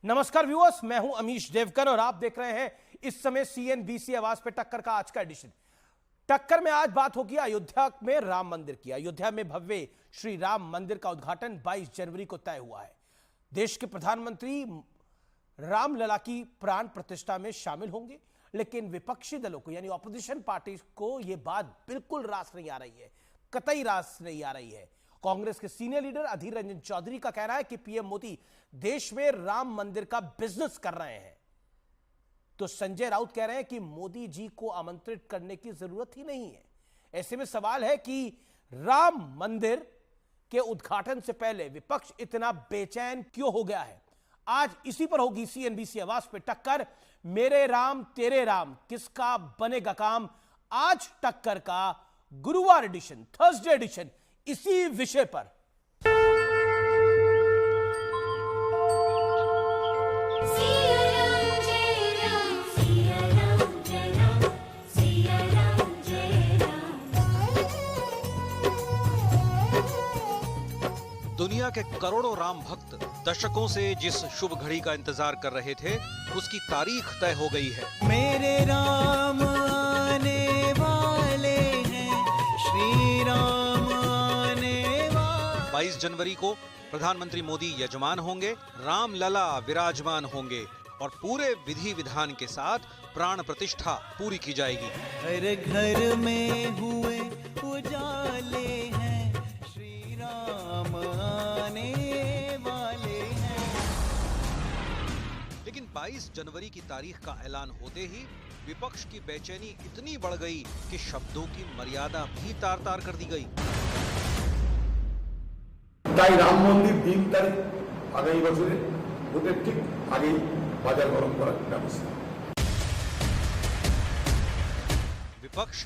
नमस्कार व्यूअर्स, मैं हूं अमीश देवगन और आप देख रहे हैं इस समय सीएनबीसी आवाज पे टक्कर का आज का एडिशन। टक्कर में आज बात होगी अयोध्या में राम मंदिर की। अयोध्या में भव्य श्री राम मंदिर का उद्घाटन 22 जनवरी को तय हुआ है। देश के प्रधानमंत्री रामलला की प्राण प्रतिष्ठा में शामिल होंगे, लेकिन विपक्षी दलों को यानी ऑपोजिशन पार्टी को यह बात बिल्कुल रास नहीं आ रही है, कतई रास नहीं आ रही है। कांग्रेस के सीनियर लीडर अधीर रंजन चौधरी का कहना है कि पीएम मोदी देश में राम मंदिर का बिजनेस कर रहे हैं, तो संजय राउत कह रहे हैं कि मोदी जी को आमंत्रित करने की जरूरत ही नहीं है। ऐसे में सवाल है कि राम मंदिर के उद्घाटन से पहले विपक्ष इतना बेचैन क्यों हो गया है। आज इसी पर होगी सीएनबीसी आवाज पे टक्कर। मेरे राम तेरे राम, किसका बनेगा काम। आज टक्कर का गुरुवार एडिशन, थर्सडे एडिशन, इसी विषय पर। दुनिया के करोड़ों राम भक्त दशकों से जिस शुभ घड़ी का इंतजार कर रहे थे, उसकी तारीख तय हो गई है। मेरे राम आने वाले हैं, श्री राम आने वाले। 22 जनवरी को प्रधानमंत्री मोदी यजमान होंगे, रामलला विराजमान होंगे और पूरे विधि विधान के साथ प्राण प्रतिष्ठा पूरी की जाएगी। हर घर में हुए उजाले हैं, श्री राम आने वाले हैं। लेकिन 22 जनवरी की तारीख का ऐलान होते ही विपक्ष की बेचैनी इतनी बढ़ गई कि शब्दों की मर्यादा भी तार तार कर दी गई। তাই রাম মন্দির 3 তারিখ আগামী বছরে ভোটের ঠিক আগেই বাজার গরম করার ব্যবস্থা। विपक्ष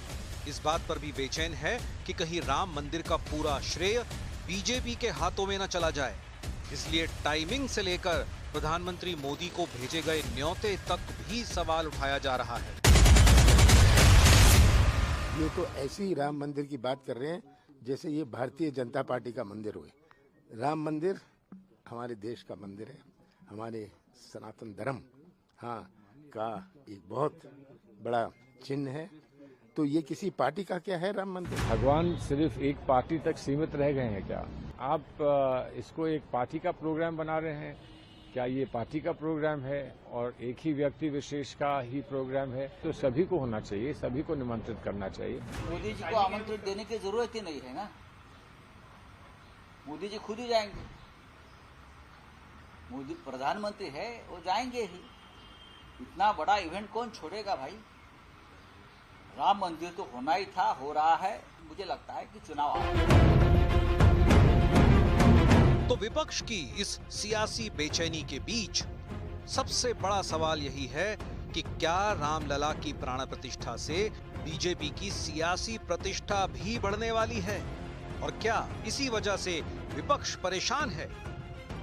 इस बात पर भी बेचैन है कि कहीं राम मंदिर का पूरा श्रेय बीजेपी के हाथों में न चला जाए, इसलिए टाइमिंग से लेकर प्रधानमंत्री मोदी को भेजे गए न्योते तक भी सवाल उठाया जा रहा है। ये तो ऐसे ही राम मंदिर की बात कर रहे हैं जैसे ये भारतीय जनता पार्टी का मंदिर हुए। राम मंदिर हमारे देश का मंदिर है, हमारे सनातन धर्म का एक बहुत बड़ा चिन्ह है। तो ये किसी पार्टी का क्या है राम मंदिर? भगवान सिर्फ एक पार्टी तक सीमित रह गए हैं क्या? आप इसको एक पार्टी का प्रोग्राम बना रहे हैं क्या? ये पार्टी का प्रोग्राम है और एक ही व्यक्ति विशेष का ही प्रोग्राम है, तो सभी को होना चाहिए, सभी को निमंत्रित करना चाहिए। मोदी जी को आमंत्रित देने की जरूरत ही नहीं है ना, मोदी जी खुद ही जाएंगे। मोदी प्रधानमंत्री है, वो जाएंगे ही। इतना बड़ा इवेंट कौन छोड़ेगा भाई। राम मंदिर तो होना ही था, हो रहा है। मुझे लगता है कि चुनाव तो विपक्ष की इस सियासी बेचैनी के बीच सबसे बड़ा सवाल यही है कि क्या रामलला की प्राण प्रतिष्ठा से बीजेपी की सियासी प्रतिष्ठा भी बढ़ने वाली है, और क्या इसी वजह से विपक्ष परेशान है।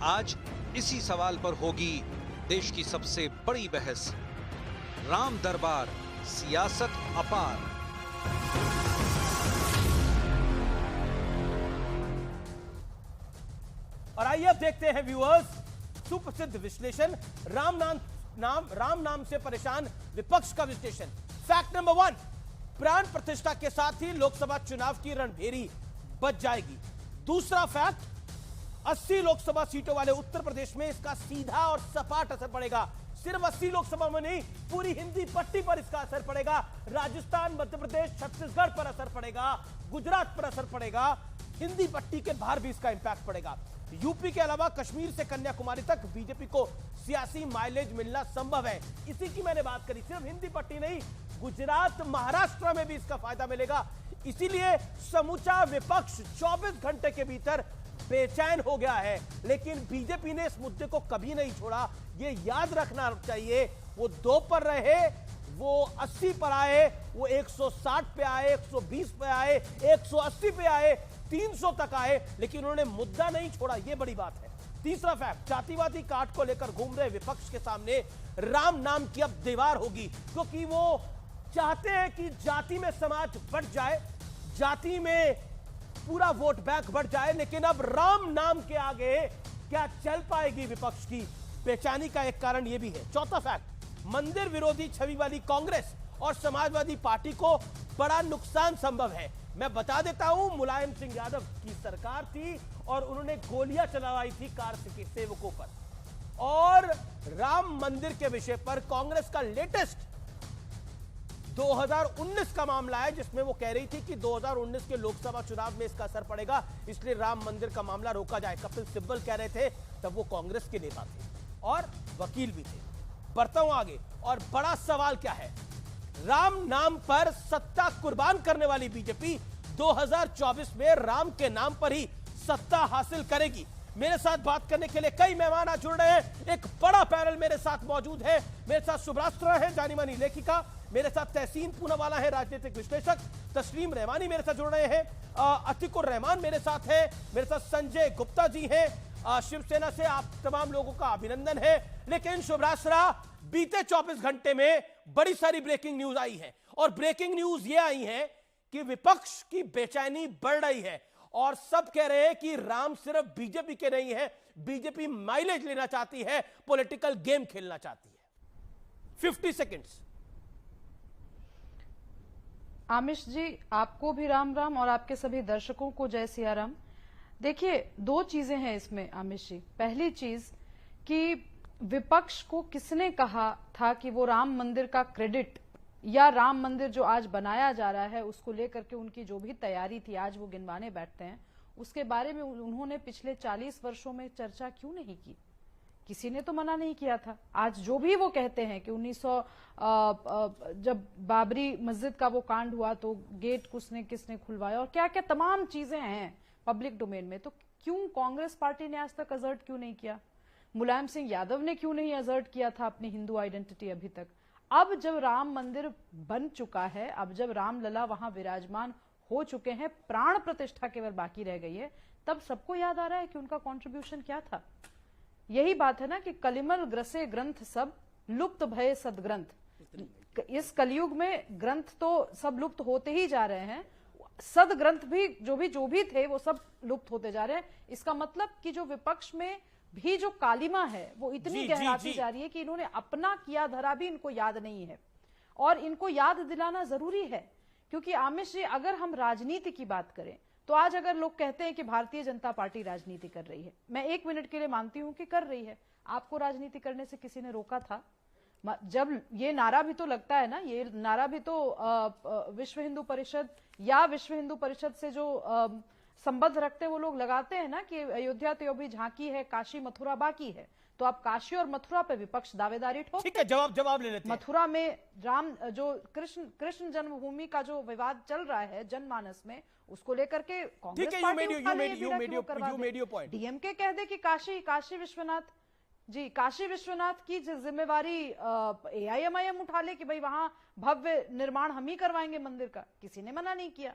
आज इसी सवाल पर होगी देश की सबसे बड़ी बहस। राम दरबार, सियासत अपार। और आइए अब देखते हैं व्यूअर्स सुप्रसिद्ध विश्लेषण, राम नाम से परेशान विपक्ष का विश्लेषण। फैक्ट नंबर 1, प्राण प्रतिष्ठा के साथ ही लोकसभा चुनाव की रणभेरी बच जाएगी। दूसरा फैक्ट, 80 लोकसभा सीटों वाले उत्तर प्रदेश में इसका सीधा और सपाट असर पड़ेगा। सिर्फ 80 लोकसभा में नहीं, पूरी हिंदी पट्टी पर इसका असर पड़ेगा। राजस्थान, मध्य प्रदेश, छत्तीसगढ़ पर असर पड़ेगा, गुजरात पर असर पड़ेगा, हिंदी पट्टी के बाहर भी इसका इंपैक्ट पड़ेगा। यूपी के अलावा कश्मीर से कन्याकुमारी तक बीजेपी को सियासी माइलेज मिलना संभव है। इसी की मैंने बात करी, सिर्फ हिंदी पट्टी नहीं, गुजरात, महाराष्ट्र में भी इसका फायदा मिलेगा। इसीलिए समूचा विपक्ष 24 घंटे के भीतर बेचैन हो गया है। लेकिन बीजेपी ने इस मुद्दे को कभी नहीं छोड़ा, ये याद रखना चाहिए। वो 2 पर रहे, वो 80 पर आए, वो 160 पे आए, 120 पे आए, 180 पे आए, 300 तक आए, लेकिन उन्होंने मुद्दा नहीं छोड़ा। ये बड़ी बात है। तीसरा फैक्ट, जातिवादी काट को लेकर घूम रहे विपक्ष के सामने राम नाम की अब दीवार होगी, क्योंकि वो चाहते हैं कि जाति में समाज बढ़ जाए, जाति में पूरा वोट बैंक बढ़ जाए, लेकिन अब राम नाम के आगे क्या चल पाएगी विपक्ष की, बेचैनी का एक कारण यह भी है। चौथा फैक्ट, मंदिर विरोधी छवि वाली कांग्रेस और समाजवादी पार्टी को बड़ा नुकसान संभव है। मैं बता देता हूं, मुलायम सिंह यादव की सरकार थी और उन्होंने गोलियां चलवाई थी कार के सेवकों पर। और राम मंदिर के विषय पर कांग्रेस का लेटेस्ट 2019 का मामला है, जिसमें वो कह रही थी कि 2019 के लोकसभा चुनाव में इसका असर पड़ेगा, इसलिए राम मंदिर का मामला रोका जाए। कपिल सिब्बल कह रहे थे, तब वो कांग्रेस के नेता थे और वकील भी थे। बढ़ता हूं आगे, और बड़ा सवाल क्या है, राम नाम पर सत्ता कुर्बान करने वाली बीजेपी 2024 में राम के नाम पर ही सत्ता हासिल करेगी। मेरे साथ बात करने के लिए कई मेहमान आ जुड़ रहे हैं। एक बड़ा पैनल मेरे साथ मौजूद है। मेरे साथ सुब्रास्त्रा है, जानी मानी लेखिका, मेरे साथ तहसीन पूनावाला है, राजनीतिक विश्लेषक, तस्लीम रहमानी मेरे साथ जुड़ रहे हैं, अतिकुर रहमान मेरे साथ है, मेरे साथ संजय गुप्ता जी हैं, शिवसेना से आप तमाम लोगों का अभिनंदन है। लेकिन सुब्रास्त्रा, बीते 24 घंटे में बड़ी सारी ब्रेकिंग न्यूज आई है, और ब्रेकिंग न्यूज ये आई है कि विपक्ष की बेचैनी बढ़ रही है और सब कह रहे हैं कि राम सिर्फ बीजेपी के नहीं है, बीजेपी माइलेज लेना चाहती है, पॉलिटिकल गेम खेलना चाहती है। 50 सेकेंड्स। आमिश जी, आपको भी राम राम और आपके सभी दर्शकों को जय सिया राम। देखिए, दो चीजें हैं इसमें आमिश जी। पहली चीज कि विपक्ष को किसने कहा था कि वो राम मंदिर का क्रेडिट या राम मंदिर जो आज बनाया जा रहा है उसको लेकर के उनकी जो भी तैयारी थी, आज वो गिनवाने बैठते हैं, उसके बारे में उन्होंने पिछले 40 वर्षों में चर्चा क्यों नहीं की? किसी ने तो मना नहीं किया था। आज जो भी वो कहते हैं कि 1900 जब बाबरी मस्जिद का वो कांड हुआ तो गेट किसने खुलवाया और क्या क्या तमाम चीजें हैं पब्लिक डोमेन में, तो क्यों कांग्रेस पार्टी ने आज तक असर्ट क्यों नहीं किया? मुलायम सिंह यादव ने क्यों नहीं असर्ट किया था अपनी हिंदू आइडेंटिटी अभी तक? अब जब राम मंदिर बन चुका है, अब जब रामलला वहां विराजमान हो चुके हैं, प्राण प्रतिष्ठा केवल बाकी रह गई है, तब सबको याद आ रहा है कि उनका कंट्रीब्यूशन क्या था। यही बात है ना कि कलिमल ग्रसे ग्रंथ सब, लुप्त भय सदग्रंथ। इस कलयुग में ग्रंथ तो सब लुप्त होते ही जा रहे हैं, सद ग्रंथ भी जो भी थे वो सब लुप्त होते जा रहे हैं। इसका मतलब कि जो विपक्ष में भी जो कालिमा है वो इतनी गहराती जा रही है कि इन्होंने अपना किया धरा भी इनको याद नहीं है, और इनको याद दिलाना जरूरी है। क्योंकि आमिश जी, अगर हम राजनीति की बात करें तो आज अगर लोग कहते हैं कि भारतीय जनता पार्टी राजनीति कर रही है, मैं 1 मिनट के लिए मानती हूं कि कर रही है। आपको राजनीति करने से किसी ने रोका था? जब ये नारा भी तो लगता है ना, ये नारा भी तो विश्व हिंदू परिषद या विश्व हिंदू परिषद से जो संबंध रखते वो लोग लगाते हैं ना कि अयोध्या तो भी झांकी है, काशी मथुरा बाकी है। तो आप काशी और मथुरा पे विपक्ष दावेदारी ठोक। ठीक है, जवाब ले लेते हैं। मथुरा में राम जो कृष्ण जन्मभूमि का जो विवाद चल रहा है जनमानस में, उसको लेकर के कांग्रेस पार्टी डीएमके कह दे कि काशी विश्वनाथ जी, काशी विश्वनाथ की जिम्मेवारी एआईएमआईएम उठा ले कि भाई वहां भव्य निर्माण हम ही करवाएंगे मंदिर का। किसी ने मना नहीं किया।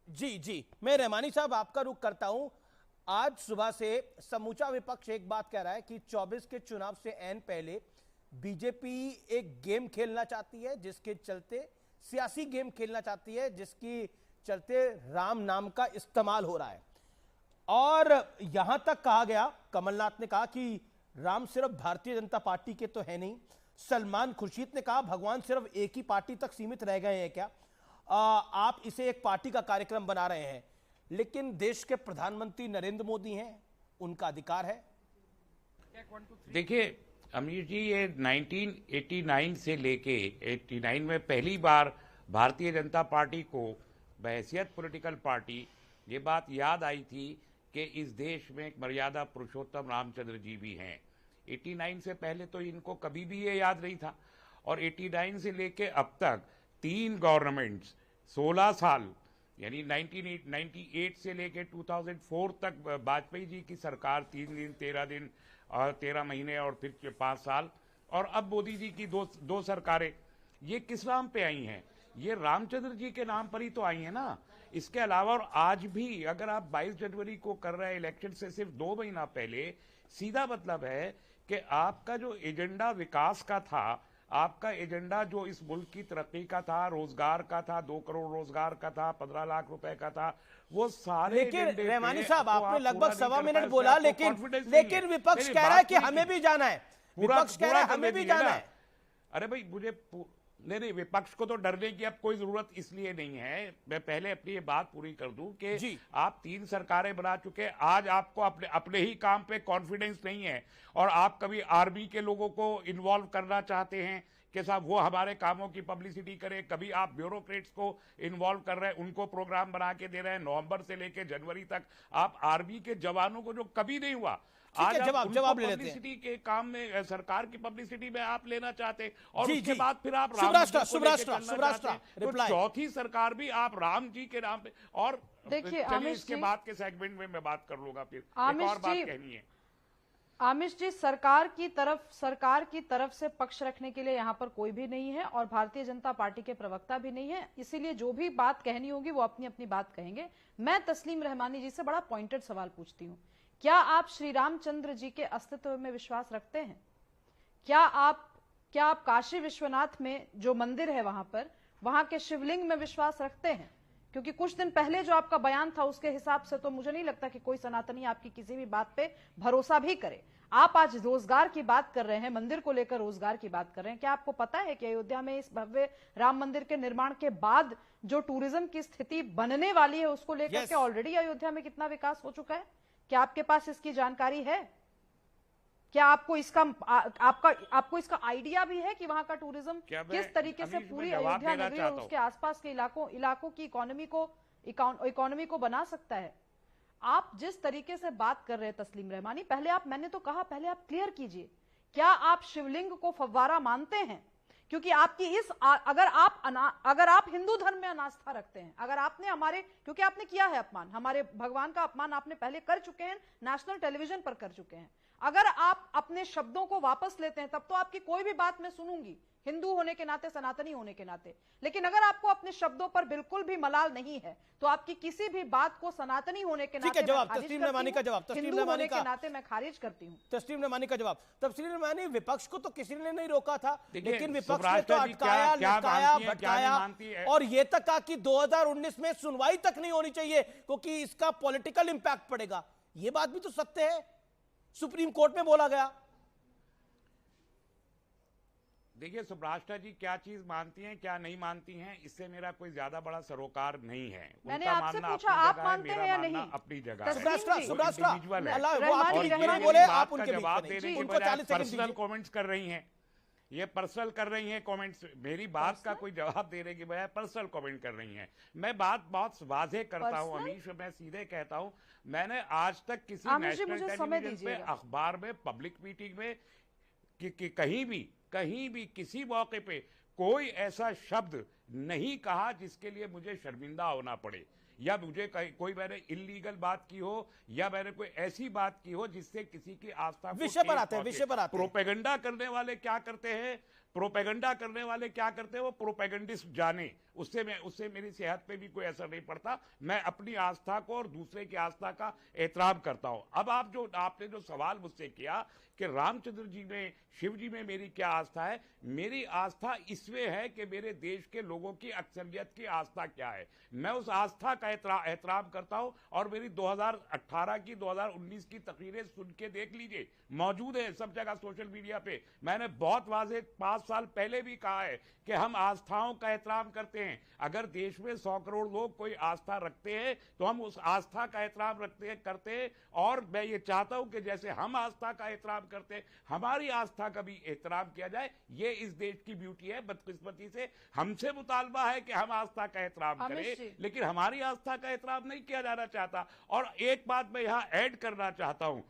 जी, मैं रहमानी साहब आपका रुख करता हूं। आज सुबह से समूचा विपक्ष एक बात कह रहा है कि 24 के चुनाव से ऐन पहले बीजेपी एक गेम खेलना चाहती है, जिसके चलते सियासी गेम खेलना चाहती है, जिसकी चलते राम नाम का इस्तेमाल हो रहा है। और यहां तक कहा गया, कमलनाथ ने कहा कि राम सिर्फ भारतीय जनता पार्टी के तो है नहीं। सलमान खुर्शीद ने कहा भगवान सिर्फ एक ही पार्टी तक सीमित रह गए हैं क्या? आप इसे एक पार्टी का कार्यक्रम बना रहे हैं, लेकिन देश के प्रधानमंत्री नरेंद्र मोदी हैं, उनका अधिकार है। देखिए अमीर जी, ये 1989 से लेके 89 में पहली बार भारतीय जनता पार्टी को बहैसियत पॉलिटिकल पार्टी ये बात याद आई थी कि इस देश में एक मर्यादा पुरुषोत्तम रामचंद्र जी भी हैं। 89 से पहले तो इनको कभी भी ये याद नहीं था, और 89 से लेके अब तक 3 गवर्नमेंट्स 16 साल, यानी 1998 से लेके 2004 तक वाजपेयी जी की सरकार 3 दिन 13 दिन और 13 महीने और फिर 5 साल, और अब मोदी जी की दो सरकारें, ये किस नाम पे आई हैं? ये रामचंद्र जी के नाम पर ही तो आई है ना। इसके अलावा और आज भी अगर आप 22 जनवरी को कर रहे हैं इलेक्शन से सिर्फ 2 महीना पहले, सीधा मतलब है कि आपका जो एजेंडा विकास का था, आपका एजेंडा जो इस मुल्क की तरक्की का था, रोजगार का था, 2 करोड़ रोजगार का था, 15 लाख रुपए का था, वो सारे लेकिन एजेंडे रहमानी पे साहब आपको आपने आप लगभग पूरा सवा नहीं कर मिनट पाए, बोला, आपको लेकिन confidence नहीं है। विपक्ष मेरी कह रहा है बात कि नहीं हमें कीजिए। भी जाना है, विपक्ष कह रहा है हमें भी जाना है। अरे भाई मुझे नहीं, विपक्ष को तो डरने की अब कोई जरूरत इसलिए नहीं है। मैं पहले अपनी ये बात पूरी कर दूं कि आप 3 सरकारें बना चुके, आज आपको अपने ही काम पे कॉन्फिडेंस नहीं है और आप कभी आर्मी के लोगों को इन्वॉल्व करना चाहते हैं कि साहब वो हमारे कामों की पब्लिसिटी करें, कभी आप ब्यूरोक्रेट्स को इन्वॉल्व कर रहे हैं, उनको प्रोग्राम बना के दे रहे हैं। नवंबर से लेकर जनवरी तक आप आर्मी के जवानों को, जो कभी नहीं हुआ, आज जवाब ले लेते हैं। पब्लिसिटी के काम में, सरकार की पब्लिसिटी में आप लेना चाहते हैं और जी, उसके जी। बाद फिर आप शुभराष्ट्र चौथी सरकार भी आप राम जी के नाम पे। और देखिए चलिए इसके बाद के सेगमेंट में मैं बात कर लूंगा, फिर एक आमिश और बात जी, कहनी है। आमिश जी, सरकार की तरफ से पक्ष रखने के लिए यहाँ पर कोई भी नहीं है और भारतीय जनता पार्टी के प्रवक्ता भी नहीं है, इसीलिए जो भी बात कहनी होगी वो अपनी अपनी बात कहेंगे। मैं तस्लीम रहमानी जी से बड़ा पॉइंटेड सवाल पूछती हूँ, क्या आप श्री रामचंद्र जी के अस्तित्व में विश्वास रखते हैं? क्या आप काशी विश्वनाथ में जो मंदिर है वहां के शिवलिंग में विश्वास रखते हैं? क्योंकि कुछ दिन पहले जो आपका बयान था उसके हिसाब से तो मुझे नहीं लगता कि कोई सनातनी आपकी किसी भी बात पे भरोसा भी करे। आप आज रोजगार की बात कर रहे हैं, मंदिर को लेकर रोजगार की बात कर रहे हैं। क्या आपको पता है कि अयोध्या में इस भव्य राम मंदिर के निर्माण के बाद जो टूरिज्म की स्थिति बनने वाली है उसको लेकर के ऑलरेडी अयोध्या में कितना विकास हो चुका है? क्या आपके पास इसकी जानकारी है? क्या आपको इसका आइडिया भी है कि वहां का टूरिज्म किस तरीके से पूरी अयोध्या नगरी और उसके आसपास के इलाकों की इकोनॉमी को बना सकता है? आप जिस तरीके से बात कर रहे हैं तस्लीम रहमानी, पहले आप क्लियर कीजिए, क्या आप शिवलिंग को फव्वारा मानते हैं? क्योंकि आपकी अगर आप हिंदू धर्म में अनास्था रखते हैं, अगर आपने क्योंकि आपने किया है अपमान, हमारे भगवान का अपमान आपने पहले कर चुके हैं, नेशनल टेलीविजन पर कर चुके हैं। अगर आप अपने शब्दों को वापस लेते हैं तब तो आपकी कोई भी बात मैं सुनूंगी, हिंदू होने के नाते, सनातनी होने के नाते। लेकिन अगर आपको अपने शब्दों पर बिल्कुल भी मलाल नहीं है तो आपकी किसी भी बात को सनातनी होने के नाते तस्लीम रहमानी का जवाब, हिंदू होने के नाते मैं खारिज करती हूँ। तस्लीम रहमानी का जवाब। तस्लीम रहमानी, विपक्ष को तो किसी ने नहीं रोका था, लेकिन विपक्ष ने तो अटकाया, लटकाया, भटकाया और ये तक कहा कि 2019 में सुनवाई तक नहीं होनी चाहिए क्योंकि इसका पॉलिटिकल इंपैक्ट पड़ेगा। ये बात भी तो सत्य है, सुप्रीम कोर्ट में बोला गया। देखिए सुब्राष्ट्र जी क्या चीज मानती हैं क्या नहीं मानती हैं, इससे मेरा कोई ज्यादा बड़ा सरोकार नहीं है। मैंने आपसे पूछा आप मानते हैं या नहीं? अपनी जगह पर्सनल कमेंट्स कर रही हैं, ये पर्सनल कर रही हैं कमेंट्स, मेरी बात का कोई जवाब देने की बजाय पर्सनल कमेंट कर रही हैं। मैं बात बहुत वाज़ेह करता हूं अमीश, मैं सीधे कहता हूं, मैंने आज तक किसी नेशनल टेलीविजन पे, अखबार में, पब्लिक मीटिंग में कि कहीं भी किसी मौके पे कोई ऐसा शब्द नहीं कहा जिसके लिए मुझे शर्मिंदा होना पड़े, या मुझे कोई मैंने इल्लीगल बात की हो या मैंने कोई ऐसी बात की हो जिससे किसी की आस्था को विषय पर आते हैं। प्रोपेगेंडा करने वाले क्या करते हैं, वो प्रोपेगेंडिस्ट जाने, उससे मेरी सेहत पे भी कोई असर नहीं पड़ता। मैं अपनी आस्था को और दूसरे की आस्था का एहतराम करता हूं। अब आपने जो सवाल मुझसे किया कि रामचंद्र जी में, शिव जी में मेरी क्या आस्था है, मेरी आस्था इसमें है कि मेरे देश के लोगों की अक्सरियत की आस्था क्या है, मैं उस आस्था का एहतराम करता हूं। और मेरी 2018 की 2019 की तकरीरें सुन के देख लीजिए, मौजूद है सब जगह सोशल मीडिया पे। मैंने बहुत वाज़ेह 5 साल पहले भी कहा है कि हम आस्थाओं का एहतराम करते हैं। अगर देश में 100 करोड़ लोग कोई आस्था रखते हैं तो हम उस आस्था का एहतराम करते हैं। और मैं ये चाहता हूं कि जैसे हम आस्था का एहतराम करते हैं, हमारी आस्था का भी एहतराम किया जाए। ये इस देश की ब्यूटी है। बदकिस्मती से हमसे मुतालबा है कि हम आस्था का एहतराम करें, लेकिन हमारी आस्था का एहतराम नहीं किया जाना चाहता। और एक बात मैं यहां ऐड करना चाहता हूं,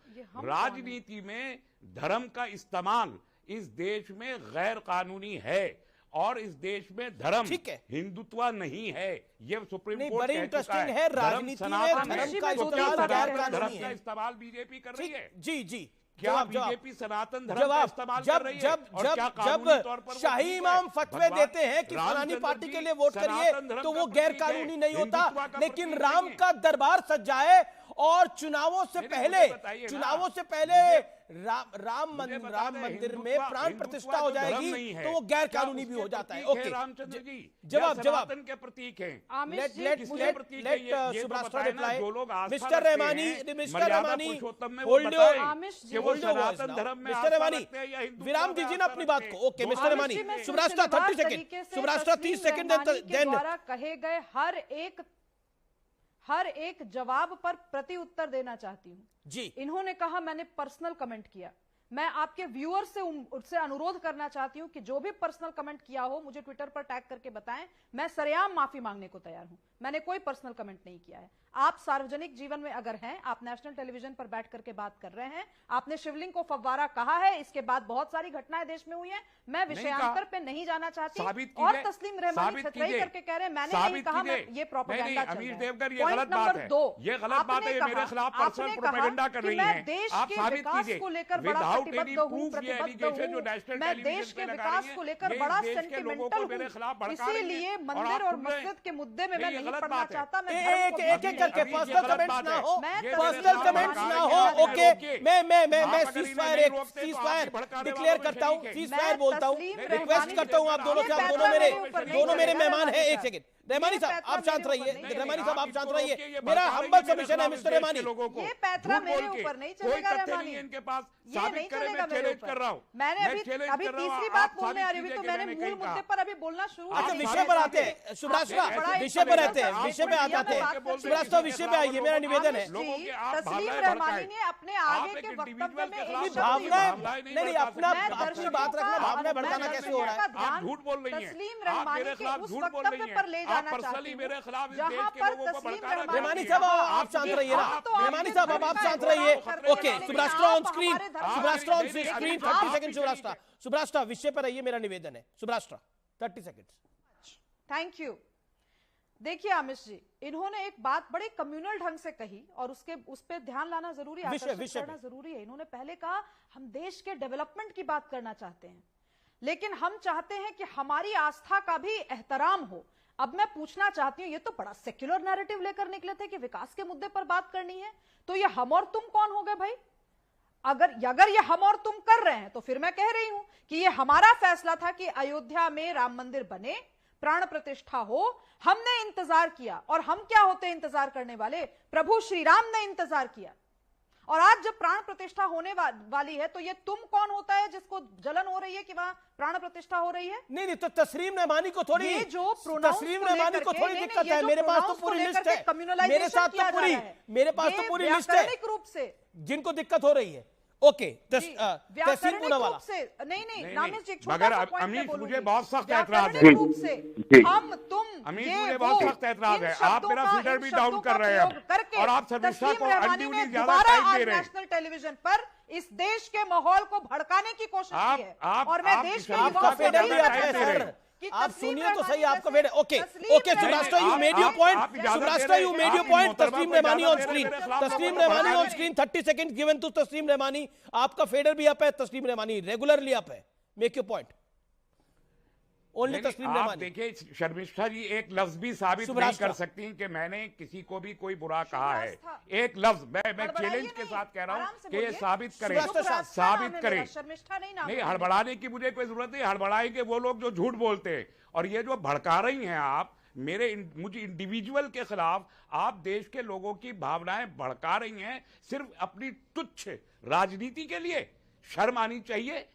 राजनीति में धर्म का इस्तेमाल इस देश में गैर कानूनी है और इस देश में धर्म हिंदुत्व नहीं है। ये सुप्रीम कोर्ट कह चुका है। राजनीति में धर्म का इस्तेमाल बीजेपी कर रही है। जी क्या बीजेपी सनातन धर्म का इस्तेमाल कर रही है? जब शाही इमाम फतवे देते हैं कि फलानी पार्टी के लिए वोट करिए तो वो गैर कानूनी नहीं होता, लेकिन राम का दरबार सज जाए और चुनावों से पहले राम मुझे बता दें, मंदिर में हिंदुत्व- प्राण हिंदुत्व प्रतिष्ठा हो जो धर्म जाएगी नहीं है, तो वो गैर क्या कानूनी भी उसके हो जाता है। प्रतीक ओके, रामचंद्र जी जवाब सनातन के प्रतीक हैं। आमिश जी, लेट मुझे सुब्रास्ट्रा बताए ना, रिप्लाई। जो लोग आस्था मिस्टर रखते रहमानी, हैं, मिस्टर मर्यादा रहमानी, पुरुषोत्तम में वो होल्ड बताएं योर आमिश जी, कि वो hold your voice Sanatan now. धर्म में मिस्टर आस्था रहमानी, रखते हैं या हिंदुत्व विराम में दीजिए ना आस्था अपनी रखते बात हैं। को। ओके दोनों मिस्टर रहमानी, आमिश जी, मैं सुब्रास्ट्रा 30 सिलसिलेवार सेकंड, तरीके से सुब्रास्ट्रा 30 सेकंड तस्लीम रहमानी के देन द्वारा कहे गए हर एक जवाब पर प्रति उत्तर देना चाहती हूँ जी। इन्होंने कहा मैंने पर्सनल कमेंट किया। मैं आपके व्यूअर से अनुरोध करना चाहती हूं कि जो भी पर्सनल कमेंट किया हो मुझे ट्विटर पर टैग करके बताएं। मैं सरेआम माफी मांगने को तैयार हूं। मैंने कोई पर्सनल कमेंट नहीं किया है। आप सार्वजनिक जीवन में अगर हैं, आप नेशनल टेलीविजन पर बैठ करके बात कर रहे हैं, आपने शिवलिंग को फव्वारा कहा है, इसके बाद बहुत सारी घटनाएं देश में हुई हैं। मैं विषयांतर पे नहीं जाना चाहती और तस्लीम रहमानी सच्चाई करके कह रहे हैं मैंने नहीं कहा, मैं ये प्रोपेगेंडा चल अमीर रहा है। देवगर ये गलत बात है, ये गलत बात है, ये मेरे खिलाफ पर्सनल प्रोपेगेंडा कर रही हैं। देश आप के साबित विकास कीजिए को लेकर बड़ा विदाउट एनी प्रतिबद्ध हूं, प्रूफ ये एलिगेशन जो नेशनल मैं देश के विकास को लेकर बड़ा सेंटिमेंटल हूं, इसीलिए मंदिर और मस्जिद के मुद्दे में मैं नहीं पढ़ना चाहता। मैं एक करके पर्सनल कमेंट्स ना हो, पर्सनल कमेंट्स ना हो। ओके, मैं सीजफायर डिक्लेयर करता हूं, सीजफायर बोलता हूं, रिक्वेस्ट करता हूं आप दोनों से, आप दोनों मेरे मेहमान हैं। एक सेकंड रहमानी साहब आप शांत रहिए, रहमानी साहब आप शांत रहिए। मेरा हम्बल सबमिशन है मिस्टर रहमानी, ये पैतरा मेरे ऊपर नहीं चलेगा। रहमानी इनके पास ये नहीं चलेगा मेरे ऊपर। मैंने अभी तीसरी बात बोलने आ रही हूँ, तो मैंने मूल मुद्दे पर अभी बोलना शुरू। अच्छा विषय पर आते हैं सुब्रास्ट्रा, विषय पर आते हैं, विषय पे आते हैं सुब्रास्ट्रा, विषय पे आइए, मेरा निवेदन है। तस्लीम रहमानी ने अपने आगे के वक्तव्य में भावना नहीं, अपना अपनी बात रखना, भावना भड़काना कैसे हो रहा है? आप झूठ बोल रही हैं, तस्लीम आप मेरे खिलाफ झूठ बोल रही हैं, आप पर्सनली मेरे खिलाफ इस देश के लोगों को भड़का रहे हैं। रहमानी साहब आप शांत रहिए ना, रहमानी साहब अब आप शांत रहिए। Okay Shubhrastha on screen, Shubhrastha on screen 30 second. Shubhrastha विषय पर आइए, मेरा निवेदन है। सुब्रास्ट्रा 30 सेकंड। Thank you. देखिए आमिश जी, इन्होंने एक बात बड़े कम्युनल ढंग से कही और उस पर ध्यान लाना जरूरी है, आकर्षित करना जरूरी है। इन्होंने पहले कहा हम देश के डेवलपमेंट की बात करना चाहते हैं, लेकिन हम चाहते हैं कि हमारी आस्था का भी एहतराम हो। अब मैं पूछना चाहती हूं, ये तो बड़ा सेक्युलर नैरेटिव लेकर निकले थे कि विकास के मुद्दे पर बात करनी है, तो ये हम और तुम कौन हो गए भाई? अगर ये हम और तुम कर रहे हैं तो फिर मैं कह रही हूं कि ये हमारा फैसला था कि अयोध्या में राम मंदिर बने, प्राण प्रतिष्ठा हो। हमने इंतजार किया और हम क्या होते इंतजार करने वाले? प्रभु श्री राम ने इंतजार किया, और आज जब प्राण प्रतिष्ठा होने वाली है तो ये तुम कौन होता है जिसको जलन हो रही है कि वहां प्राण प्रतिष्ठा हो रही है? नहीं तो तस्लीम रहमानी को थोड़ी, तस्लीम रहमानी को थोड़ी दिक्कत है। मेरे पास तो पूरी लिस्ट है, मेरे साथ तो पूरी लिस्ट है रूप से जिनको दिक्कत हो रही है। ओके तहसील पूनावाला नहीं नामिश जी, मगर अमीश मुझे बहुत सख्त ऐतराज है, रूप से हम तुम अमीश मुझे बहुत सख्त ऐतराज है। आप मेरा फीडर भी डाउन कर रहे हैं और आप सर्विसा को अनड्यूली ज्यादा टाइम दे रहे हैं। नेशनल टेलीविजन पर इस देश के माहौल को भड़काने की कोशिश की है और मैं देश के युवाओं से अपील करती हूं कि आप सुनिए तो सही, आपका फेड। Okay Shubhrastha you made your point, Shubhrastha you made your point. Tasleem Rahmani on screen, Tasleem Rahmani on screen 30 second given to Tasleem Rahmani. आपका फेडर भी अप है, तस्लीम रहमानी रेगुलरली अप है। Make your point only Tasleem Rahmani. देखिए शर्मिष्ठा जी एक लफ्ज भी साबित नहीं कर सकती कि मैंने किसी को भी कोई बुरा कहा है। एक लफ्ज मैं चैलेंज के साथ कह रहा हूं कि ये साबित करें, साबित करें। नहीं हड़बड़ाने की मुझे कोई जरूरत नहीं, हड़बड़ाएंगे वो लोग जो झूठ बोलते हैं। और ये जो भड़का रही हैं आप मुझे इंडिविजुअल के खिलाफ, आप देश के लोगों की भावनाएं भड़का रही हैं सिर्फ अपनी तुच्छ राजनीति के लिए। शर्म आनी चाहिए।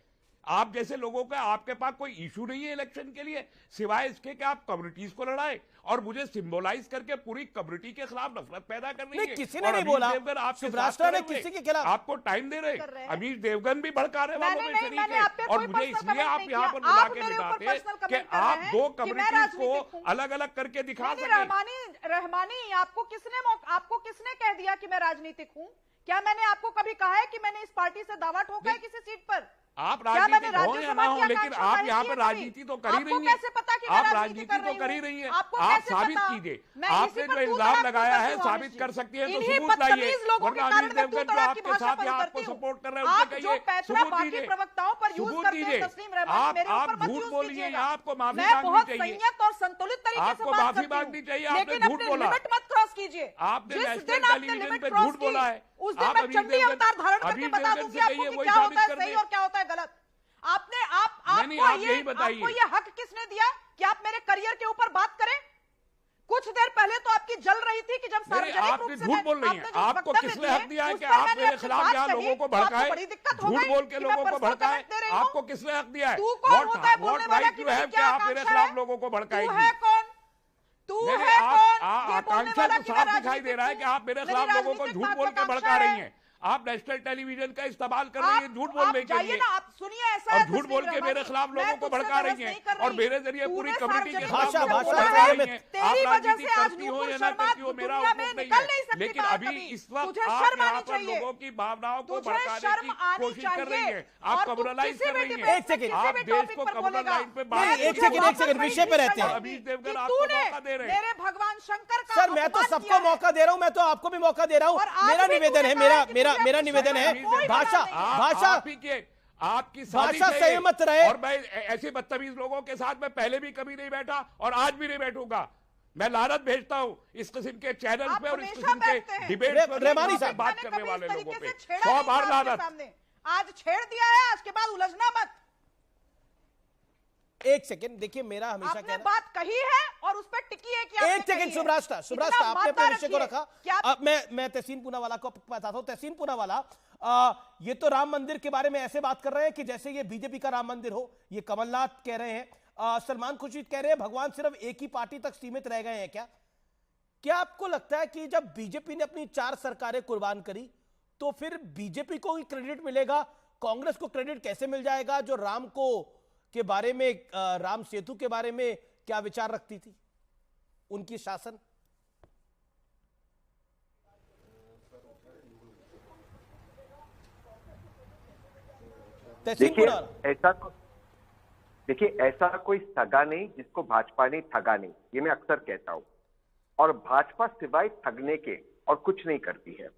आप जैसे लोगों का, आपके पास कोई इशू नहीं है इलेक्शन के लिए सिवाय इसके कि आप कम्युनिटीज को लड़ाए और मुझे सिंबलाइज करके पूरी कम्युनिटी के खिलाफ नफरत पैदा करनी है। किसी ने नहीं बोला, सुब्रास्ट्रा ने किसी के खिलाफ आपको टाइम दे रहे। अमीश देवगन भी भड़का रहे वालों में शरीक है और मुझे इसलिए आप यहाँ पर बुला के बिठाते कि आप दो कम्युनिटीज को अलग अलग करके दिखा सकें। रहमानी आपको किसने कह दिया कि मैं राजनीतिक हूँ? क्या मैंने आपको कभी कहा है कि मैंने इस पार्टी से दावा ठोका है किसी सीट पर? आप क्या मैंने राजनीतिक हो राज्य या ना सभा हो, की लेकिन आकांक्षा आप जाहिर यहाँ की पर है कभी? राजनीति तो कर ही आपको रही हैं। कैसे पता कि मैं आप राजनीति राजनीति तो कर कर रही ही रही हैं। आपको आप कैसे साबित पता? कीजिए। मैं आपने इसी जो पर तू इल्जाम तड़ाक लगाया करती है हूँ, साबित अमित कर जी। सकती है तो इन्हीं सबूत लाइए, बदतमीज लोगों के वरना कारण अमित मैं तू देवगन जो तड़ाक की आपके भाषा साथ प्रयोग या आपको करती हूँ। सपोर्ट कर रहे हैं आप उससे जो कहिए, पैतरा सबूत बाकी दीजिए, प्रवक्ताओं पर यूज सबूत करते हैं दीजिए। तस्लीम रहमान, मेरे ऊपर मत झूठ यूज बोलिए, कीजिएगा। आपको माफी मैं मांगनी बहुत चाहिए। संयत और संतुलित तरीके से आपको बात माफी करती मांगनी हूँ, चाहिए, आपने लेकिन झूठ अपनी बोला। लिमिट मत क्रॉस कीजिए। आपने जिस नेशनल दिन आपने टेलीविजन लिमिट पे क्रॉस झूठ बोला है। की, उस दिन आप मैं अभी चंडी देवगन- अवतार धारण अभी करके बता देवगन दूंगी से आपको कहिए, कि वही क्या साबित होता है कर सही दे। और क्या होता है गलत। आपने नहीं, आपको आप यही बताइए। आपको ये हक किसने दिया कि आप मेरे करियर के ऊपर बात करें? कुछ देर पहले तो आपकी जल रही थी कि जब नहीं, सार्वजनिक आप रूप से झूठ बोल रही हैं। आपने जो आपको वक्तव्य किसने दिए, हक दिया है उस कि पर आप मैंने मेरे अपनी खिलाफ बात यहाँ कही, लोगों को तो आपको भड़काएं, बड़ी दिक्कत हो झूठ गई बोल के कि लोगों मैं को personal भड़काएं? comment दे रही हूं। आपको किसने हक दिया है? तू कौन होता है What बोलने वाला right कि you मेरी have कि क्या आप मेरे आकांक्षा खिलाफ है? लोगों को तू भड़काएंगी? है कौन? तू नहीं, है कौन? ये बोलने आकांक्षा वाला तो कि साफ मैं दिखाई दे रहा है कि आप मेरे मेरी खिलाफ लोगों को राजनीतिक झूठ बोल के भड़का महत्वाकांक्षा रही है। हैं। आप नेशनल टेलीविजन का इस्तेमाल कर रही हैं झूठ बोलने के जाइए लिए, ना, आप सुनिए, ऐसा और है झूठ बोल के तस्लीम मेरे रहमानी, खिलाफ लोगों मैं को तुझसे भड़का बहस रही नहीं हैं कर और रही। मेरे जरिए तूने पूरी कमेटी के सार्वजनिक खिलाफ भाषा- लोगों को भाषा भड़का से रही हैं। तेरी आप वजह राजनीति से आज करती हो नूपुर या ना शर्मा करती हो मेरा दुनिया में हुक्म नहीं निकल नहीं है, सकती लेकिन बाहर अभी कभी। इस वक्त तुझे आप शर्म यहाँ आनी पर चाहिए। लोगों की भावनाओं को तुझे भड़काने शर्म की आनी कोशिश कर रही चाहिए। हैं। आप और तू कम्युनलाइज किसी कर भी रही डिबेट हैं। एक सेकंड, किसी आप भी देश टॉपिक को पर कम्युनल बोलेगा। लाइन पे मैं बाहर नहीं, एक तुझे सेकंड, वापस वही विषय पे रहते चीज हैं। अभी करूंगी देवगन कि आपको तूने मौका दे रहे हैं। मेरे भगवान शंकर का सर मैं तो अपमान सबको किया है। मौका दे रहा हूं, मैं तो आपको भी मौका दे रहा हूं। और आज मेरा भी निवेदन तूने है, कहा मेरा है कि मेरा तुझे मेरा अपनी निवेदन है, शर्म कोई भाषा मना नहीं है। भाषा आप ही के आपकी साजिश भाषा है ये। संयमत रहे। और मैं ऐसे बदतमीज लोगों के साथ मैं पहले भी कभी नहीं बैठा और आज भी नहीं बैठूंगा। मैं लानत भेजता हूं इस किस्म के चैनल पे और इस किस्म के डिबेट रहमानी साहब, बात करने वाले लोगों पे 100 बार लानत। आज छेड़ दिया है, आज के बाद उलझना मत। एक सेकंड, देखिए मेरा हमेशा आपने कहना, बात कही है और उस पर टिकी है कि आपने एक सेकंड कही है। शुभराष्ट्र इतना आपने अपने माता विषय को रखिए रखा। कि आप अब मैं तहसीन पूनावाला को बताता हूं। तहसीन पूनावाला, ये तो राम मंदिर के बारे में ऐसे बात कर रहे हैं कि जैसे ये बीजेपी का राम मंदिर हो। ये कमलनाथ कह रहे हैं, सलमान खुर्शीद कह रहे हैं भगवान सिर्फ एक ही पार्टी तक सीमित रह गए हैं। क्या आपको लगता है कि जब बीजेपी ने अपनी 4 सरकारें कुर्बान करी तो फिर बीजेपी को ही क्रेडिट मिलेगा, कांग्रेस को क्रेडिट कैसे मिल जाएगा जो राम को के बारे में, राम सेतु के बारे में क्या विचार रखती थी उनकी शासन? देखिए ऐसा कोई सगा नहीं जिसको भाजपा ने ठगा नहीं, ये मैं अक्सर कहता हूं। और भाजपा सिवाय ठगने के और कुछ नहीं करती है।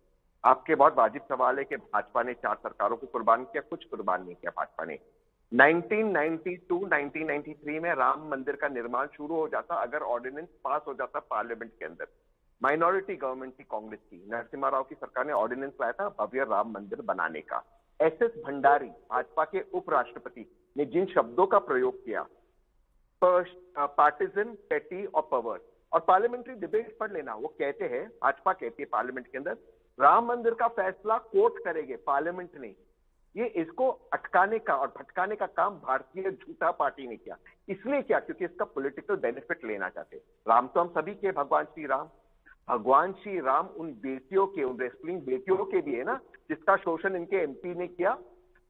आपके बहुत वाजिब सवाल है कि भाजपा ने 4 सरकारों को कुर्बान किया, कुछ कुर्बान नहीं किया भाजपा ने। 1992-1993 में राम मंदिर का निर्माण शुरू हो जाता अगर ऑर्डिनेंस पास हो जाता पार्लियामेंट के अंदर। माइनॉरिटी गवर्नमेंट थी कांग्रेस की, नरसिम्हा राव की सरकार ने ऑर्डिनेंस लाया था भव्य राम मंदिर बनाने का। एस.एस. भंडारी भाजपा के उपराष्ट्रपति ने जिन शब्दों का प्रयोग किया, पार्टिजन, पेटी और पर्वर्स, और पार्लियामेंट्री डिबेट पढ़ लेना, वो कहते हैं, भाजपा कहती है पार्लियामेंट के अंदर, राम मंदिर का फैसला कोर्ट करेंगे, पार्लियामेंट नहीं। ये इसको अटकाने का और भटकाने का काम भारतीय झूठा पार्टी ने किया। इसलिए क्या? क्योंकि इसका पॉलिटिकल बेनिफिट लेना चाहते। राम तो हम सभी के भगवान श्री राम, भगवान श्री राम उन बेटियों के, उन रेसलिंग बेटियों के भी है ना जिसका शोषण इनके एमपी ने किया।